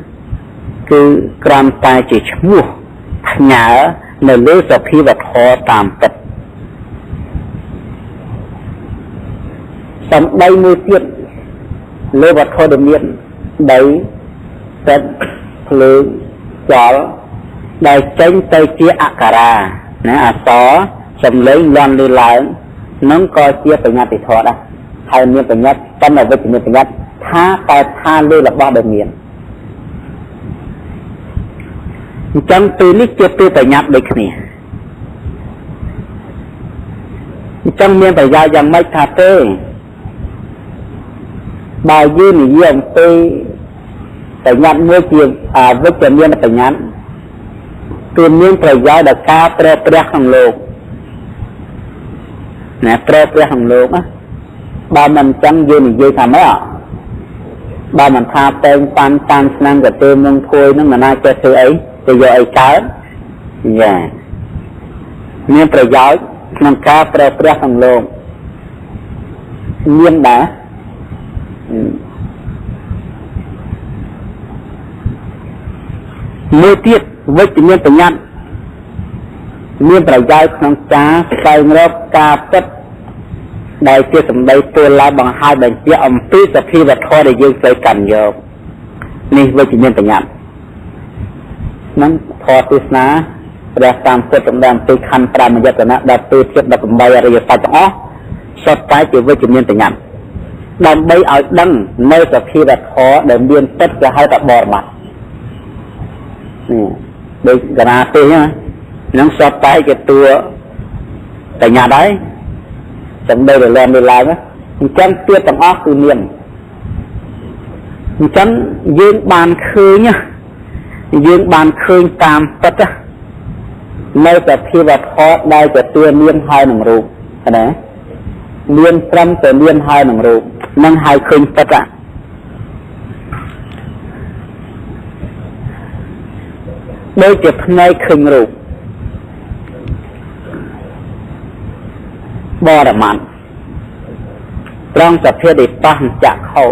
S1: គឺគ្រាន់តែជាឈ្មោះផ្ញើនៅលើសភាវធម៌តាមពិតសំដីមួយទៀតលើវត្ថុដែលមានដីទឹកភ្លើងចលដែលចេញទៅជាអក្ខរាណាអក្សរសំឡេងលន់លើឡើងនឹងក៏ជាបញ្ញត្តិធម៌ដែរហើយមានបញ្ញត្តិប៉ុន្តែវិជ្ជាបញ្ញត្តិថាតែថាលើរបស់ដែលមានអញ្ចឹងពីនេះជាពីបញ្ញត្តិដូចគ្នាអញ្ចឹងមានប្រយោជន៍យ៉ាងម៉េចថាទេបើយើងនិយាយអំពីបញ្ញត្តិមួយជាវិជ្ជមានបញ្ញត្តិគឺមានប្រយោជន៍ដល់ការប្រើប្រាស់ក្នុងលោកណាប្រើប្រាស់ក្នុងលោកណាបើមិនអញ្ចឹងយើងនិយាយថាម៉េចបើមិនថាតែងប៉ាន់តាមឆ្នាំងកទេមុងភួយនឹងមិនណាចេះធ្វើអីទៅយកអីកើតយ៉ាមានប្រយោជន៍ក្នុងការប្រើប្រាស់ក្នុងលោកមានដែរមួយទៀតវិជ្ជមានបញ្ញត្តិមានប្រយោជន៍ក្នុងការស្វែងរកការពិតដែលជាសម្ដីទូលាយបង្ហាញបញ្ជាក់អំពីសភាវធម៌ដែលយើងត្រូវកាន់យកនេះវិជ្ជមានបញ្ញត្តិនឹងធម៌ទេសនាព្រះតាមពុទ្ធសម្ដែងពីខណ្ឌ5យតនៈដល់ពេលធៀប18អរិយសច្ចទាំងអស់សុទ្ធតែជាវិជ្ជមានបញ្ញត្តិដើម្បីឲ្យដឹងនៅសភាវធម៌ដែលមានពិតគេហៅថាបរមត្ថនេះដូចកណាទេហ្នឹងសុទ្ធតែជាតួបញ្ញត្តិហើយសម្ដីរលំលើឡើងអញ្ចឹងទៀតទាំងអស់គឺមានអញ្ចឹងយើងបានឃើញតាមពិតនៅសភាវធម៌ដែលទទួលមានហើយនឹងរូបណាមានត្រឹមតែមានហើយនឹងរូបនឹងហើយឃើញពិតដូចជាភ្នែកឃើញរូបបរមត្ថត្រង់សភាដែលប៉ះចក្ខុ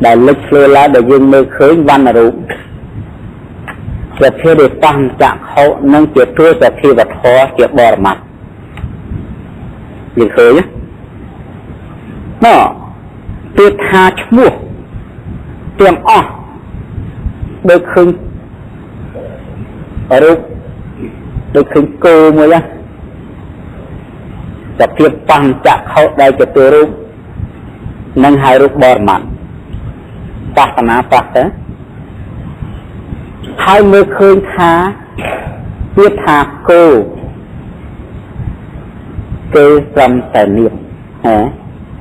S1: ដែលលេចធ្លាឡើងដែលយើងមើលឃើញវណ្ណរូបសភាដែលប៉ះចក្ខុនឹងជាទួសភាវធម៌ជាបរមត្ថយើងឃើញណាទៀតថាឈ្មោះទាំងអស់ដូចឃើញរូបដូចឃើញគោមួយសភាពបញ្ចក្ខុដែលជាតួរូបនឹងហើយរូបបរមត្ថបស្សនាបស្សហើយមើលឃើញថាទៀតថាគោគឺត្រឹមតែនាម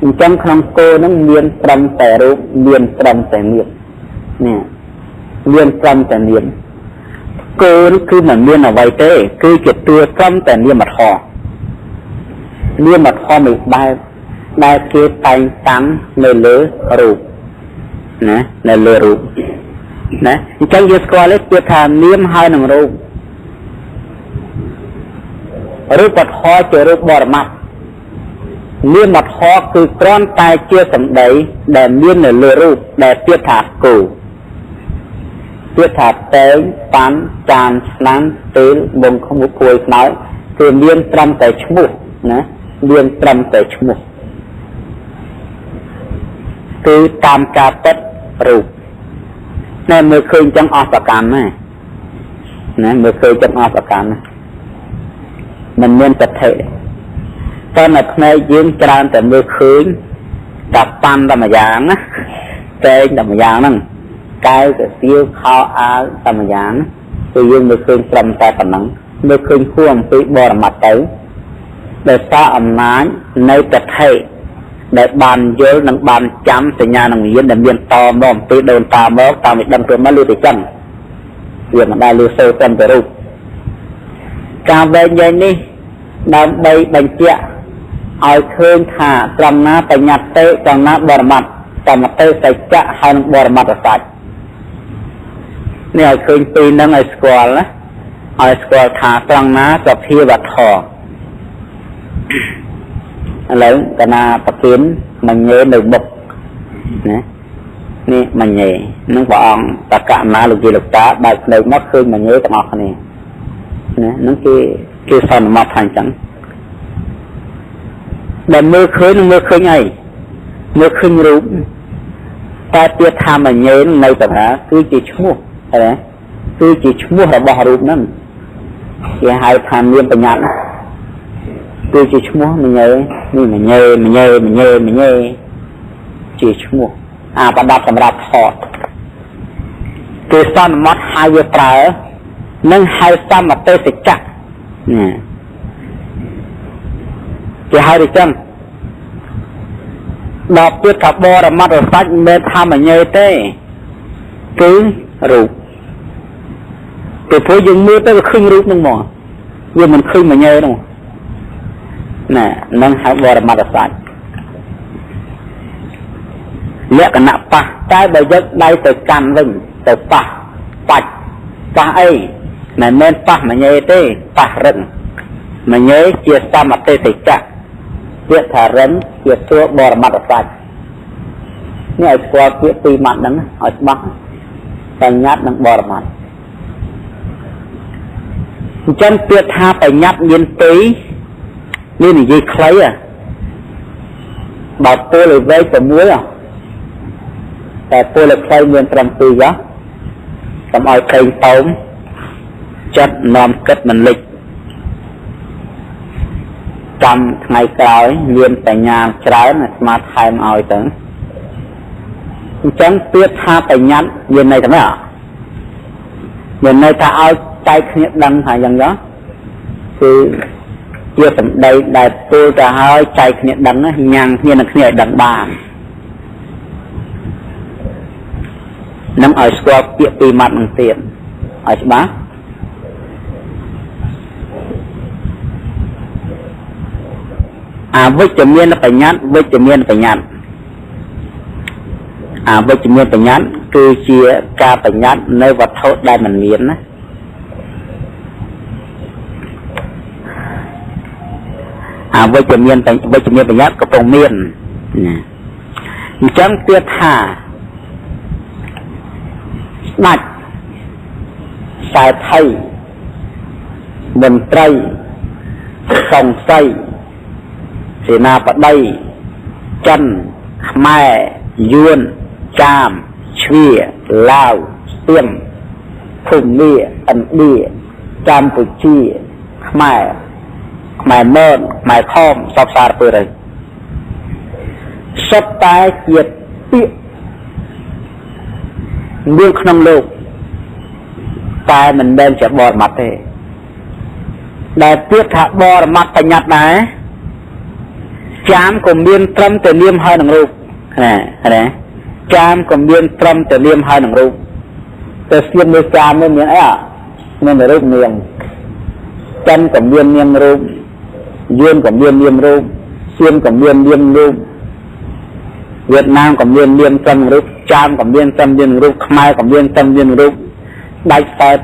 S1: អញ្ចឹងក្នុងគោនឹងមានត្រឹមតែរូបមានត្រឹមតែនាមនេះមានត្រឹមតែនាមគោគឺមិនមានអ្វីទេគឺជាតួត្រឹមតែនាមធម៌នាមធម៌មួយបែបដែលគេតែងតាំងនៅលើរូបណានៅលើរូបណាអញ្ចឹងយើងស្គាល់ទេថានាមហើយនឹងរូបធម៌ជារូបបរមត្ថនាមធម៌គឺគ្រាន់តែជាសម្ដីដែលមាននៅលើរូបដែលពាក្យថាគោពាក្យថាតែងប៉ាន់ចានឆ្នាំងពេលមុងខមុភួយខ្នើយគឺមានត្រឹមតែឈ្មោះណាមានត្រឹមតែឈ្មោះគឺតាមការពិតរូបណែមើលឃើញចឹងអស់ប្រកម្មណាមើលឃើញចឹងអស់ប្រកម្មណាមិនមានសទ្ធិ ตอนนั้นในยืนจานแต่มือคืนจับปันตามอย่างนะเจงตามอย่างนั่งกายจะเสียวข้าวอาตามอย่างคือยืนมือคืนจำแต่ปนังมือคืนพ่วงปีบอร์มัดเต๋อได้ซาอำนาจในประเทศได้บานเยอะนังบานจำสัญญาหนังยืนได้เรียนต่อมอมปีโดนตามอกตามอีกดังตัวมาลูติจังเรียนได้ลูโซเต็มไปรูปการเวรยัยนี่ดำใบบัญเจียเอาเครื่องขาจำน้าไปยัดเตะจำน้าบอร์มัดจำเตะใส่จะหันบอร์มัดใส่เนี่ยเคยปีนั่งไอสกอลนะไอสกอลขาตรังน้ากับพี่บัดทออะไรกันนาปะกินมันเงี้ยหนึ่งบกนะนี่มันเงี้ยนึกว่าองตะกะน้าลูกจีลูกตาได้หนึ่งมัดคืนมันเงี้ยกับออกนี่นะนั่นคือสอนมาทางจังแต่มือคืนไงมือคืนรู้แต่เตี้ยทำมันเงี้ยในปัญหาคือจีชั่วอะไรคือจีชั่วเราบอกรูปนั่นที่ให้ทำเรียนปัญญาคือจีชั่วมันเงี้ยนี่มันเงี้ยจีชั่วประดับสำหรับถอดคือซ่อนมัดหายตรานั่งให้ซ้ำมาเตะสิจักเนี่ยจะให้ดิจังดอกเพื่อกับบอระมัดระวังเมื่อทำมันเงี้ยเต้คือรูปแต่พอยังมือเต้ก็ขึ้นรูปนึงหมอยังมันขึ้นมันเงี้ยนึงน่ะนั่งให้บอระมัดระวังเลี้ยกันหนักปะใต้ใบยักษ์ได้แต่กันวิ่งแต่ปะปัดปะไอ้ในเมื่อปะมันเงี้ยเต้ปะรึงมันเงี้ยเจียซ้ำมาเต้สิจักเจียถารึงเจียตัวบอระมัดระวังนี่ไอ้ตัวเจียตีมันนั่นไอ้บ้าแต่ยัดนั่งบอระมัดจันเปียทาไปยัดเย็นปีนี่นี่ยี่ใครอ่ะบอกตัวเลยไว้แต่มืออ่ะแต่ตัวเลยใครเงินตรำปีอ่ะทำเอาใครต้มจัดนอมกัดมันเล็กจำไงกล่าวเรียนแต่งานใช้มาไทยมาเอาถึงจันเปียทาไปยัดเย็นในทำไมอ่ะเย็นในถ้าเอาใจขยับดังหาอย่างđóคือเกี่ยวกับได้ตัวจะให้ใจขยับดังนะยังเนี่ยนักขยับดังบ้างน้ำเอาสกอตเกี่ยวปีมัดมันเตียนเอาใช่ไหมวิจเมียนปัญญาวิจเมียนปัญญาวิจเมียนปัญญาคือเชี่ยการปัญญาในวัฏฏะได้มันเมียนนะวิจเมียนปัญญาก็ต้องเมียนจังเตี้ยท่านัดสายไทยบนไตรส่องไส้เสนาปะได้จันแม่ยวนจามเชี่ยลาวเตี้ยมพุ่มเลี่ยอันเลี่ยจามปุจีแม่เมินแม่ข้อมสอบสารเปิดเลยสบตายเกียรติเรื่องขนมโลกตายมันเดินจะบอดมัดเลยได้เพื่อถ้าบอดมัดไปยัดไหนจามก็เมียนตรมแต่เลี้ยมให้หนังรูปนะจามก็เมียนตรมแต่เลี้ยมให้หนังรูปแต่เสียมในจามไม่เหมือนไอ้อะไม่เหมือนรูปเมียงจันก็เมียนเมียงรูปยืนก็เมียนเมียงรูปเสียมก็เมียนเมียงรูปเวียดนามก็เมียนเมียงจำรูปจามก็เมียนจำเมียงรูปขมายก็เมียนจำเมียงรูปได้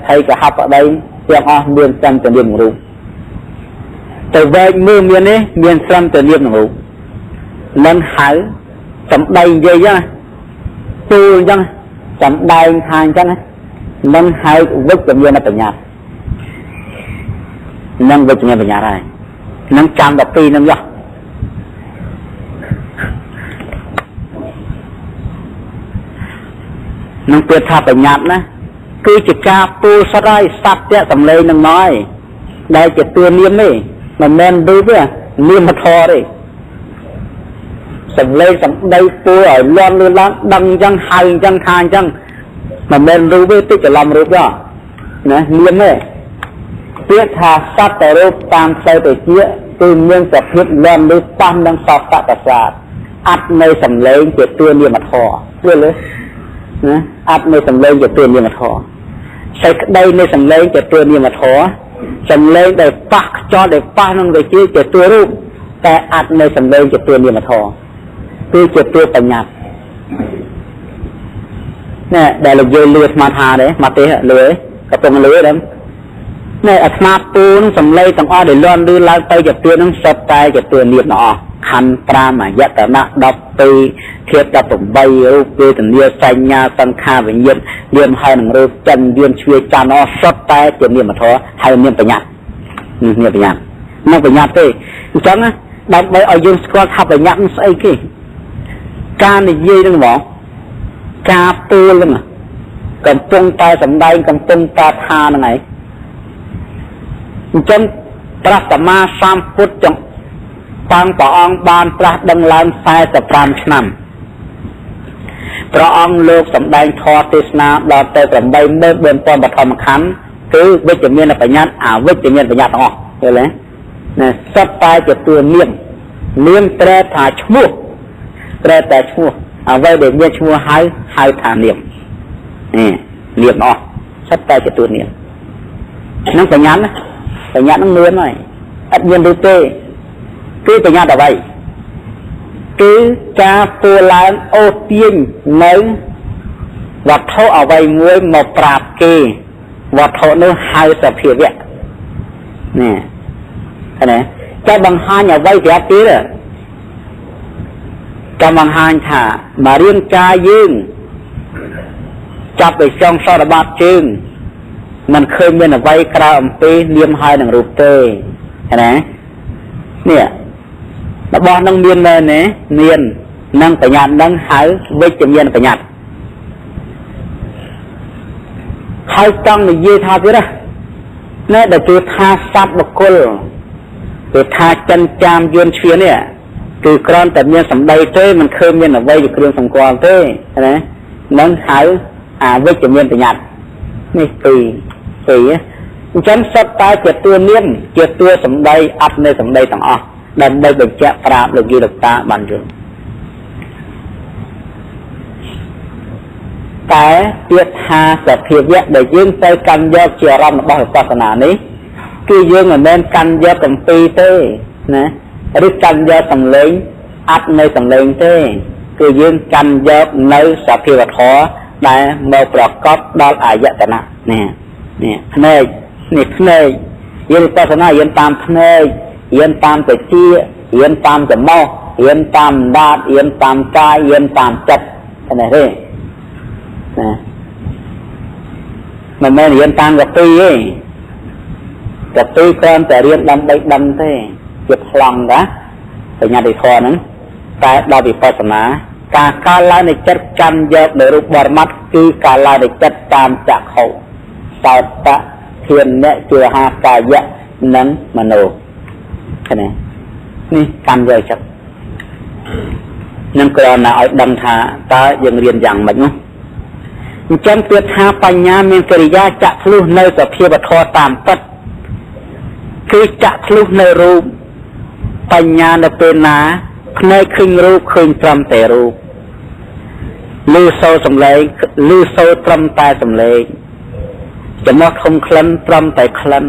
S1: ไทยก็หับอะไรเสียงอ๋อเมียนจำแต่เมียงรูปแต่เวงมือเมียนนี้เมียนจำแต่เมียงรูปนั่นหายจำได้เยอะยังตูยังจำได้ทางจังนั่นหายวิจเมียนปัญญานั่งวิจเมียนปัญญาได้นั่งจำแบบปีนั่งยะนั่งเปิดท่าปัญญานะคือจิตกาปูสลายสัตว์เนี่ยสำเร็จนั่งน้อยได้จิตตัวเลี้ยงนี่มันแมนดูเพื่อ នាមធរទេសំឡេងសំដីពួរឲ្យលន់លឿនឡើងដឹងអញ្ចឹងហៅអញ្ចឹងថាអញ្ចឹងមិនមែនរូបទេតិចច្រឡំរូបទេណានាមទេពាក្យថាសត្វតែរូបតាមផ្លូវទៅជាគឺមានសភាពលន់លឿនប៉ះនឹងសពតប្រសាទអត់នៅសំឡេងជាតួនាមធរយល់ទេណាអត់នៅសំឡេងជាតួនាមធរសេចក្តីនៃសំឡេងជាតួនាមធរសំឡេងដែលប៉ះខ្យល់ដែលប៉ះនឹងទៅជាតួរូបតែអត់នៅសំឡេងជាតួនាមធរគឺជាតួបញ្ញត្តិណែដែលលោកយើងលឺស្មាថាទេមកទេលឺកំពុងលឺដែរណែអាត្មាពូនសំឡេងទាំងអស់ដែលលន់លឺឡើងទៅជាតួនឹងសុទ្ធតែជាតួនាមទាំងអស់ខណ្ឌ5អាយតនៈ12ធាតុ18រូបវេទនាសញ្ញាសង្ខារវិញ្ញាណនាមហើយនឹងរូបចិនយានជ្វាច័ន្ទអស់សុទ្ធតែជានាមធម៌ហើយនាមបញ្ញត្តិនាមបញ្ញត្តិមិនបញ្ញត្តិទេអញ្ចឹងដើម្បីឲ្យយើងស្គាល់ថាបញ្ញត្តិស្អីគេការនិយាយនឹងហ្មងការពូលហ្នឹងកំពុងតែសម្ដែងកំពុងតែថាហ្នឹងឯងអញ្ចឹងព្រះសម្មាសម្ពុទ្ធទាំងព្រះអង្គបានត្រាស់ដឹងឡើង45ឆ្នាំព្រះអង្គលោកសម្ដែងធម៌ទេសនាដល់ទៅ84000បឋមខណ្ឌគឺវិជ្ជមានបញ្ញត្តិអវិជ្ជមានបញ្ញត្តិទាំងអស់ឃើញទេណាសត្វតែជាតួនាមនាមត្រែថាឈ្មោះត្រែតែឈ្មោះអ្វីដែលមានឈ្មោះហៅថានាមនាមអស់សត្វតែជាតួនាមនឹងបញ្ញត្តិនឹងមានហើយអត់មានឬទេគឺបញ្ញត្តិអ្វីគឺការធ្វើឡើងអូសទាញនៅវត្ថុអ្វីមួយមកប្រាប់គេវត្ថុនោះហៅសភាវៈនេះឃើញទេតែបង្ហាញអ្វីប្រាប់ទៀតក៏បង្ហាញថាមករាងកាយយើងចាប់ទៅចង់សរបាត់ជើងមិនឃើញមានអ្វីក្រៅអំពីនាមហើយនឹងរូបទេឃើញទេនេះរបស់នឹងមានមែនទេមាននឹងបញ្ញត្តិនឹងហៅវិជ្ជមានបញ្ញត្តិហើយចង់និយាយថាទៀតណាដែលគឺថាសត្វបុគ្គលគឺថាចិនចាមយួនឈៀននេះគឺគ្រាន់តែមានសម្ដីទេមិនឃើញមានអ្វីជាគ្រឿងសម្គាល់ទេណានឹងហៅអវិជ្ជមានបញ្ញត្តិនេះពីអញ្ចឹងសត្វតែជាតួនាមជាតួសម្ដីអត់នៅសម្ដីទាំងអស់ដើម្បីបញ្ជាក់ប្រាប់លោកយាយលោកតាបានយល់តែពាក្យថាសភាវៈដែលយើងទៅកាន់យកជាអារម្មណ៍របស់វិបស្សនានេះគឺយើងមិនមែនកាន់យកកំពីទេណាឬកាន់យកសម្លេងអត់នៅសម្លេងទេគឺយើងកាន់យកនៅសភាវធម៌ដែលមកប្រកបដល់អាយតនៈនេះភ្នែកនេះភ្នែកយើងវិបស្សនាយើងតាមភ្នែករៀនតាមតិចរៀនតាមចំោះរៀនតាមដាតរៀនតាមកាយរៀនតាមចិត្តហ្នឹងទេណាមិនមែនរៀនតាមកពីទេកពីគ្រាន់តែរៀនដើម្បីដឹងទេជាប្លង់ណាបញ្ញត្តិធម៌ហ្នឹងតែដល់វិបស្សនាការកើតឡើងនៃចិត្តកាន់យកនៅរូបបរមត្តគឺការឡើងនៃចិត្តតាមចក្ខុសោតៈធានៈជាហាកាយៈនិងមโนឃើញទេនេះកាន់យកចិត្តនឹងគ្រាន់តែឲ្យដឹងថាតើយើងរៀនយ៉ាងម៉េចនោះអញ្ចឹងពាក្យថាបញ្ញាមានកិរិយាចាក់ធ្លុះនៅសភាវធម៌តាមពិតគឺចាក់ធ្លុះនៅរូបបញ្ញានៅពេលណាភ្នែកឃើញរូបឃើញត្រឹមតែរូបឮសូរសំឡេងឮសូរត្រឹមតែសំឡេងចំណោះធំក្លិនត្រឹមតែក្លិន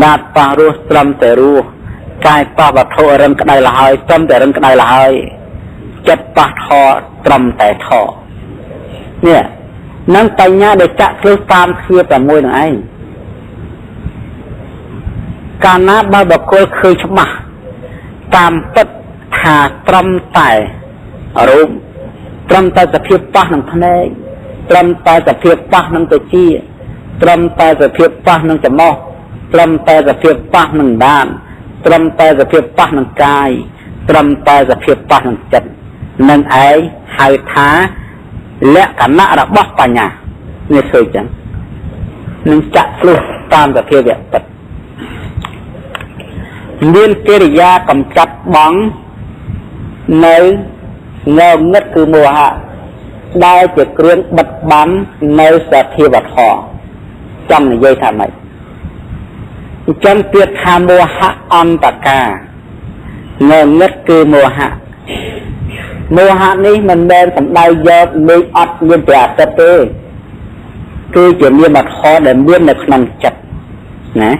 S1: ណាត់ប៉ះរសត្រឹមតែរសកាយប៉ះវត្ថុរឹងក្តៅលហើយត្រឹមតែរឹងក្តៅលហើយចិត្តប៉ះថត្រឹមតែថនេះនឹងបញ្ញាដែលចាក់ធ្លុះតាមទ្វា6នឹងឯងកាលណាបើបុគ្គលឃើញច្បាស់តាមពិតថាត្រឹមតែរូបត្រឹមតែសភាពប៉ះនឹងភ្នែកត្រឹមតែសភាពប៉ះនឹងត្រចៀកត្រឹមតែសភាពប៉ះនឹងច្រមុះត្រឹមតែសភាពប៉ះនឹងដានត្រឹមតែសភាពប៉ះនឹងកាយត្រឹមតែសភាពប៉ះនឹងចិត្តនឹងឯងហៅថាលក្ខណៈរបស់បញ្ញានេះឃើញចឹងនឹងចាក់ធ្លុះតាមសភាវៈពិត មានកិរិយាកំចាត់បងនៅងងឹតគឺមោហៈដែលជាគ្រឿងបិទបាំងនៅសភាវធម៌ចង់និយាយថាម៉េចអញ្ចឹងពាក្យថាមោហៈអន្តកាងងឹតគឺមោហៈមោហៈនេះមិនមែនសំដៅយកលេខអត់មានព្រះអាទិត្យទេគឺជានាមធម៌ដែលមាននៅក្នុងចិត្តណា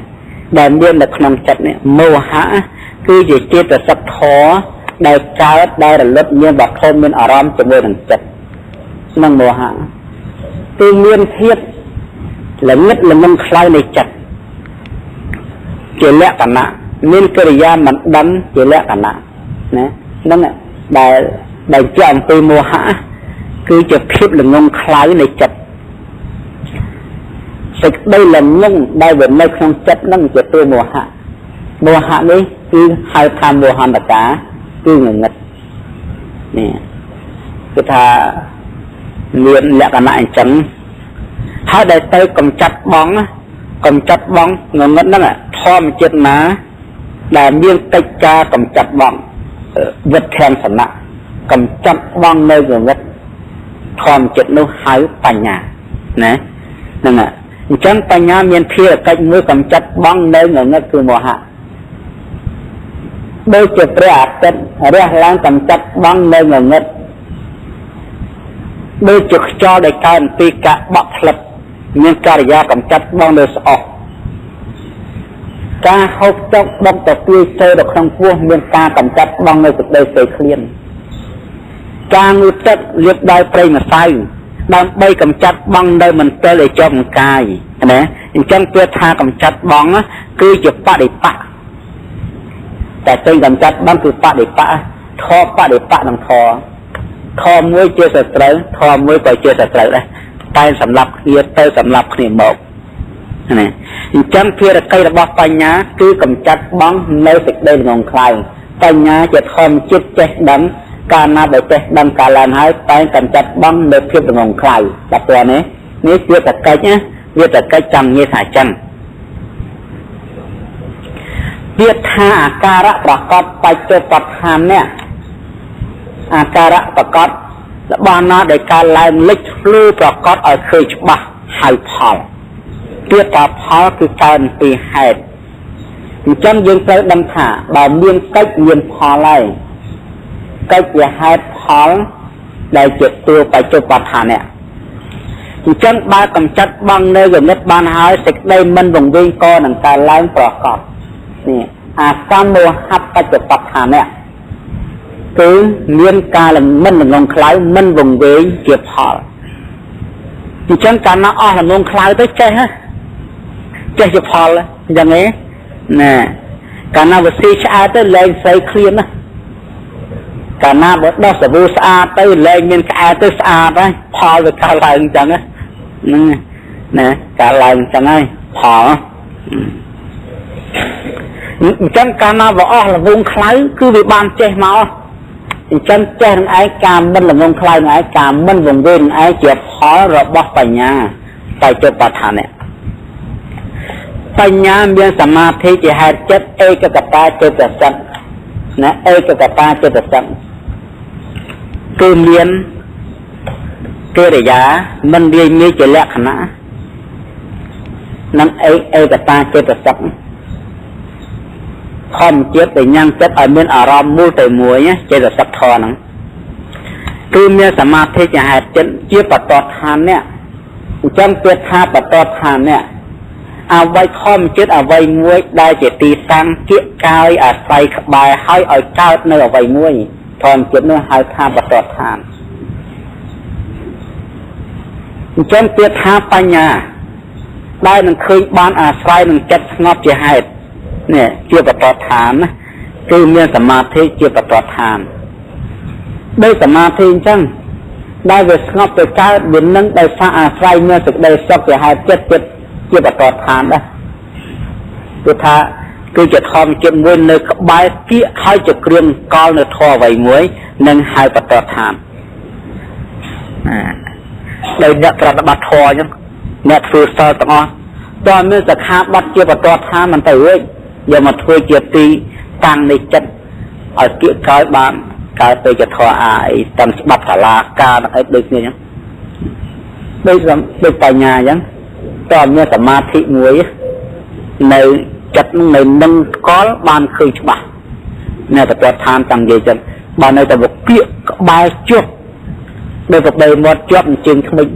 S1: ដែលមាននៅក្នុងចិត្តនេះមោហៈគឺជាចេតសិកធម៌ដែលកើតដែលរលត់មានវត្ថុមានអារម្មណ៍ជាមួយនឹងចិត្តក្នុងមោហៈគឺមានភាពល្ងឹតល្ងន់ខ្លាំងនៃចិត្តជាលក្ខណៈមានកិរិយាមិនដឹងជាលក្ខណៈណាហ្នឹងដែលជាអំពីមោហៈគឺជាភាពល្ងង់ខ្លាំងនៃចិត្តសេចក្តីល្ងង់ដែលវានៅក្នុងចិត្តហ្នឹងជាតួមោហៈមោហៈនេះគឺហៅថាមោហន្តកាគឺងងឹតនេះគឺថាមានលក្ខណៈអញ្ចឹងហើយដែលទៅកំចាត់បងងងឹតហ្នឹងធម្មជាតិណាដែលមានកិច្ចការកំចាត់បងវិទ្យាសនៈកំចាត់បងនៅងងឹតធម្មជាតិនោះហៅបញ្ញាណាហ្នឹងអញ្ចឹងបញ្ញាមានភារកិច្ចមួយកំចាត់បងនៅងងឹតគឺមោហៈដូចជាព្រះអាទិត្យរះឡើងកំចាត់បងនៅងងឹតដូចជាខ្យល់ដែលកើតពីការបក់ផ្លិតមានកិរិយាកំចាត់បងនៅស្អុះការហូបចុកដុតទៅទាយចូលទៅក្នុងពោះមានការកំចាត់បងនៅសេចក្តីស្អីឃ្លានការងូតទឹកលាបដោយប្រេងម្សៅដើម្បីកំចាត់បងនៅមន្ទិលឲ្យជាប់កាយណាអញ្ចឹងពាក្យថាកំចាត់បងគឺជាបដិបៈតែពេញកំចាត់បងគឺបដិបៈធម៌បដិបៈនឹងធម៌មួយជាសត្រូវធម៌មួយក៏ជាសត្រូវដែរតែសម្រាប់គ្នាទៅសម្រាប់គ្នាមកណាអញ្ចឹងភារកិច្ចរបស់បញ្ញាគឺកំចាត់បងនៅសេចក្តីល្ងង់ខ្លាំងបញ្ញាជាធម្មជាតិចេះដឹងកាលណាដែលចេះដឹងកាលឡើងហើយតែកំចាត់បងនៅភាពល្ងង់ខ្លាំងតែព្រោះនេះវាតកិច្ចណាវាតកិច្ចចង់និយាយថាចឹងពាក្យថាអាការៈប្រកបបច្ចុប្បន្នឋាននេះអាការៈប្រកបរបស់ណាដែលការឡើងលេចភ្លឺប្រកបឲ្យឃើញច្បាស់ហៅផលពាក្យថាផលគឺកើតពីហេតុអញ្ចឹងយើងត្រូវដឹងថាបើមានកិច្ចមានផលហើយកិច្ចជាហេតុផលដែលជាតួបច្ចុប្បន្នឋាននេះអញ្ចឹងបើកំចាត់បងនៅគណិតបានហើយសេចក្តីមិនវង្វេងក៏នឹងកើតឡើងប្រកបនេះអាកម្មមោហៈបច្ចុប្បន្នឋាននេះគឺមានការមិនល្ងង់ខ្លៅមិនវង្វេងជាផលអញ្ចឹងកាលណាអស់ល្ងង់ខ្លៅទៅចេះជាផលអញ្ចឹងឯណាកាលណាវាស៊ីឆ្អែតទៅលែងស្អីឃ្លានណាកាលណាបើដោះសាប៊ូស្អាតទៅលែងមានក្អែតទៅស្អាតហើយផលវាកើតឡើងអញ្ចឹងហ្នឹងណាកើតឡើងអញ្ចឹងហើយផលអញ្ចឹងកាលណាវាអស់ល្ងង់ខ្លៅគឺវាបានចេះមកអញ្ចឹងចេះនឹងឯងការមិនល្ងង់ខ្លៅនឹងឯងការមិនវង្វេងនឹងឯងជាផលរបស់បញ្ញាបច្ចុប្បន្នឋាននេះបញ្ញាមានសមាធិជាហេតុចិត្តឯកកតាចិត្តសិទ្ធណាឯកកតាចិត្តសិទ្ធគឺមានកិរិយាមិនវាមានជាលក្ខណៈនឹងឯកតាចិត្តសិទ្ធធម្មជាតិដែលញ៉ាំងចិត្តឲ្យមានអារម្មណ៍មូលទៅមួយចេតសិកធម៌ហ្នឹងគឺមានសមាធិជាហេតុចិត្តជាបតតឋាននេះអញ្ចឹងពាក្យថាបតតឋាននេះអ្វីធម្មជាតិអ្វីមួយដែលជាទីតាំងគៀកកាយអាស្រ័យក្បែរឲ្យកើតនៅអ្វីមួយធម្មជាតិនោះហៅថាបតតឋានអញ្ចឹងពាក្យថាបញ្ញាដែលនឹងឃើញបានអាស្រ័យនឹងចិត្តស្ងប់ជាហេតុនេះជាបតតឋានណាគឺមានសមាធិជាបតតឋានដោយសមាធិអញ្ចឹងដែលវាស្ងប់ទៅកើតវានឹងដោយសារអាស្រ័យមានសេចក្តីសុខជាហេតុចិត្តជាបតតឋានដែរគឺថាគឺជាធម្មជាតិមួយនៅក្បែរគៀកហើយជាគ្រឿងកលនៅធម៌អ្វីមួយនឹងហៅបតតឋានដោយអ្នកប្រតិបត្តិធម៌អញ្ចឹងអ្នកធ្វើសិលទាំងអស់តើមានសិក្ខាបទជាបតតឋានមិនទៅរួច យកមកធ្វើជាទីតាំងនៃចិត្តឲ្យគៀកក្រោយបានកើតទៅជាធម៌អាអីតាមច្បាប់សាលាការអីដូចគ្នាអញ្ចឹងដូចបញ្ញាអញ្ចឹងតើមានសមាធិមួយនៅចិត្តនៅនឹងស្គាល់បានឃើញច្បាស់នៅប្រតិឋានតាំងនិយាយចឹងបាននៅតែវគៀកក្បែរជាប់នៅប្របីមាត់ជាប់អញ្ជើញថ្មិច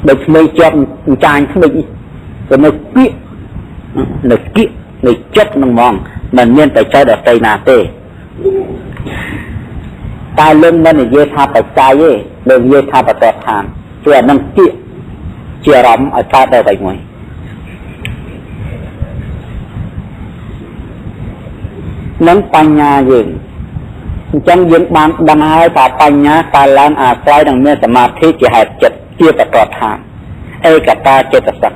S1: ដូចថ្មិចជាប់អញ្ចាញថ្មិចក៏នៅគៀកនៅគៀកនៅចិត្តនឹងហ្មងមិនមានតែចោលដល់ទីណាទេតែលឹងមិននិយាយថាបច្ច័យទេលើនិយាយថាប្រតិឋានគឺអានឹងគៀកជាអារម្មណ៍ឲ្យកើតដល់តែមួយនឹងបញ្ញាយើងអញ្ចឹងយើងបានដឹងហើយថាបញ្ញាកើតឡើងអាស្រ័យនឹងមានសមាធិជាហេតុចិត្តជាប្រតិឋានឯកតាចិត្តសឹក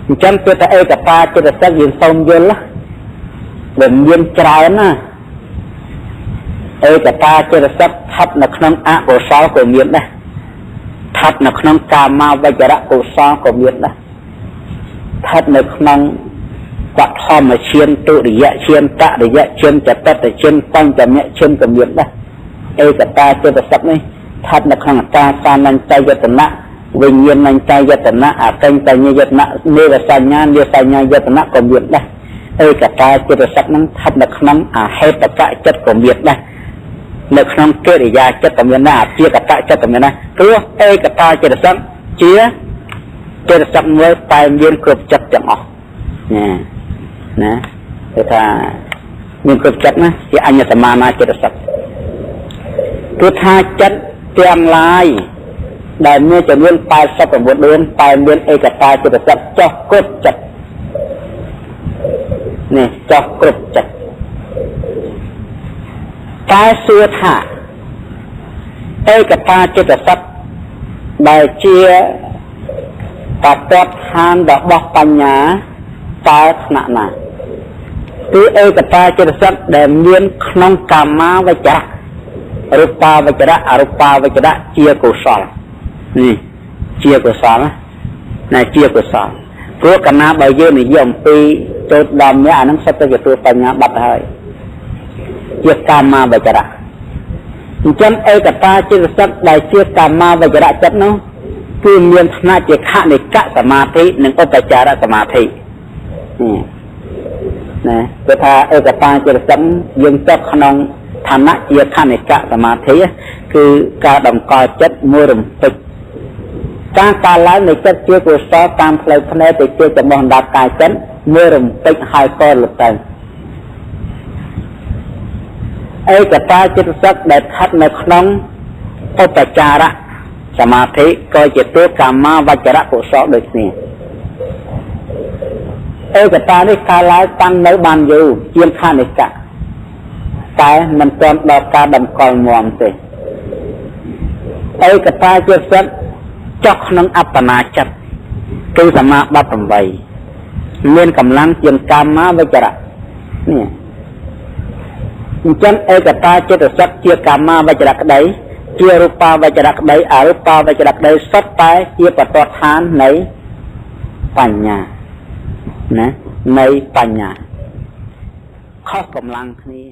S1: អញ្ចឹងគឺថាឯកតាចិត្តសឹកយើងសូមយល់ដែលមានច្រើនណាឯកតាចិត្តសឹកស្ថិតនៅក្នុងអកុសលក៏មានដែរស្ថិតនៅក្នុងកាមាវចរៈកុសលក៏មានដែរស្ថិតនៅក្នុងបឋមឈានទុរិយឈានតរិយឈានចតតឈានបញ្ចមឈានក៏មានដែរឯកតាចិត្តសឹកនេះស្ថិតនៅក្នុងអាសានញ្ចយតនៈវិញ្ញាណញ្ចយតនៈអកិញ្ចញ្ញយតនៈនិរសញ្ញានិសញ្ញាយតនៈក៏មានដែរឯកតាចិត្តសឹកនឹងស្ថិតនៅក្នុងអហេតុកៈចិត្តក៏មានដែរនៅក្នុងកិរិយាចិត្តក៏មានដែរអជាកតៈចិត្តក៏មានដែរព្រោះឯកតាចិត្តសឹកជាចិត្តសឹកមួយតែមានគ្រប់ចិត្តទាំងអស់ណាគឺថាមានគ្រប់ចិត្តណាជាអញ្ញសមានាចិត្តសឹកគឺថាចិត្តទាំងឡាយដែលមានចំនួន89តែមានឯកតាចិត្តសឹកចោះគ្រប់ចិត្តនេះចោះគ្រប់ចិត្តតែសួរថាឯកតាចិត្តសឹកដែលជាបទដ្ឋានរបស់បញ្ញាតើថ្នាក់ណាគឺឯកតាចិត្តសឹកដែលមានក្នុងកាមាវចរៈរូបាវចរៈអរូបាវចរៈជាកុសលនេះជាកុសលណាជាកុសលព្រោះកាលណាបើយើងនិយាយអំពីចូលដល់អ្នកអានឹងសិតទៅជាទូបញ្ញាបាត់ហើយជាកាមាវចរៈអញ្ចឹងឯកតាចិត្តសឹកដែលជាកាមាវចរៈចិត្តនោះគឺមានថ្នាក់ជាខនិកសមាធិនិងឧបចារសមាធិណាគឺថាឯកតាចិត្តសឹកយើងចុះក្នុងឋានៈជាខនិកសមាធិគឺការតម្កល់ចិត្តមួយរំពេចការកើតឡើងនៃចិត្តជាកុសលតាមផ្លូវភ្នែកទៅជាចំណុចដាប់កាយចិត្តមួយរំពេចហើយក៏លុបទៅឯកតាចិត្តសឹកដែលស្ថិតនៅក្នុងឧបចារសមាធិក៏ជាទូកាមាវចរៈកុសលដូចគ្នាឯកតានេះកាលឡើងតាំងនៅបានយូរជាងខនិកៈតែមិនទាន់ដល់ការតម្កល់មាំទេឯកតាចិត្តសឹកចុះក្នុងអបណាចិត្តគឺសមាបត្តិ8មានកម្លាំងជាងកាមាវចរៈនេះអញ្ចឹងឯកតាចិត្តសឹកជាកាមាវចរៈក្តីជារូបាវចរៈក្តីអរូបាវចរៈក្តីសុទ្ធតែជាបទដ្ឋាននៃបញ្ញាណានៃបញ្ញាខុសកម្លាំងគ្នា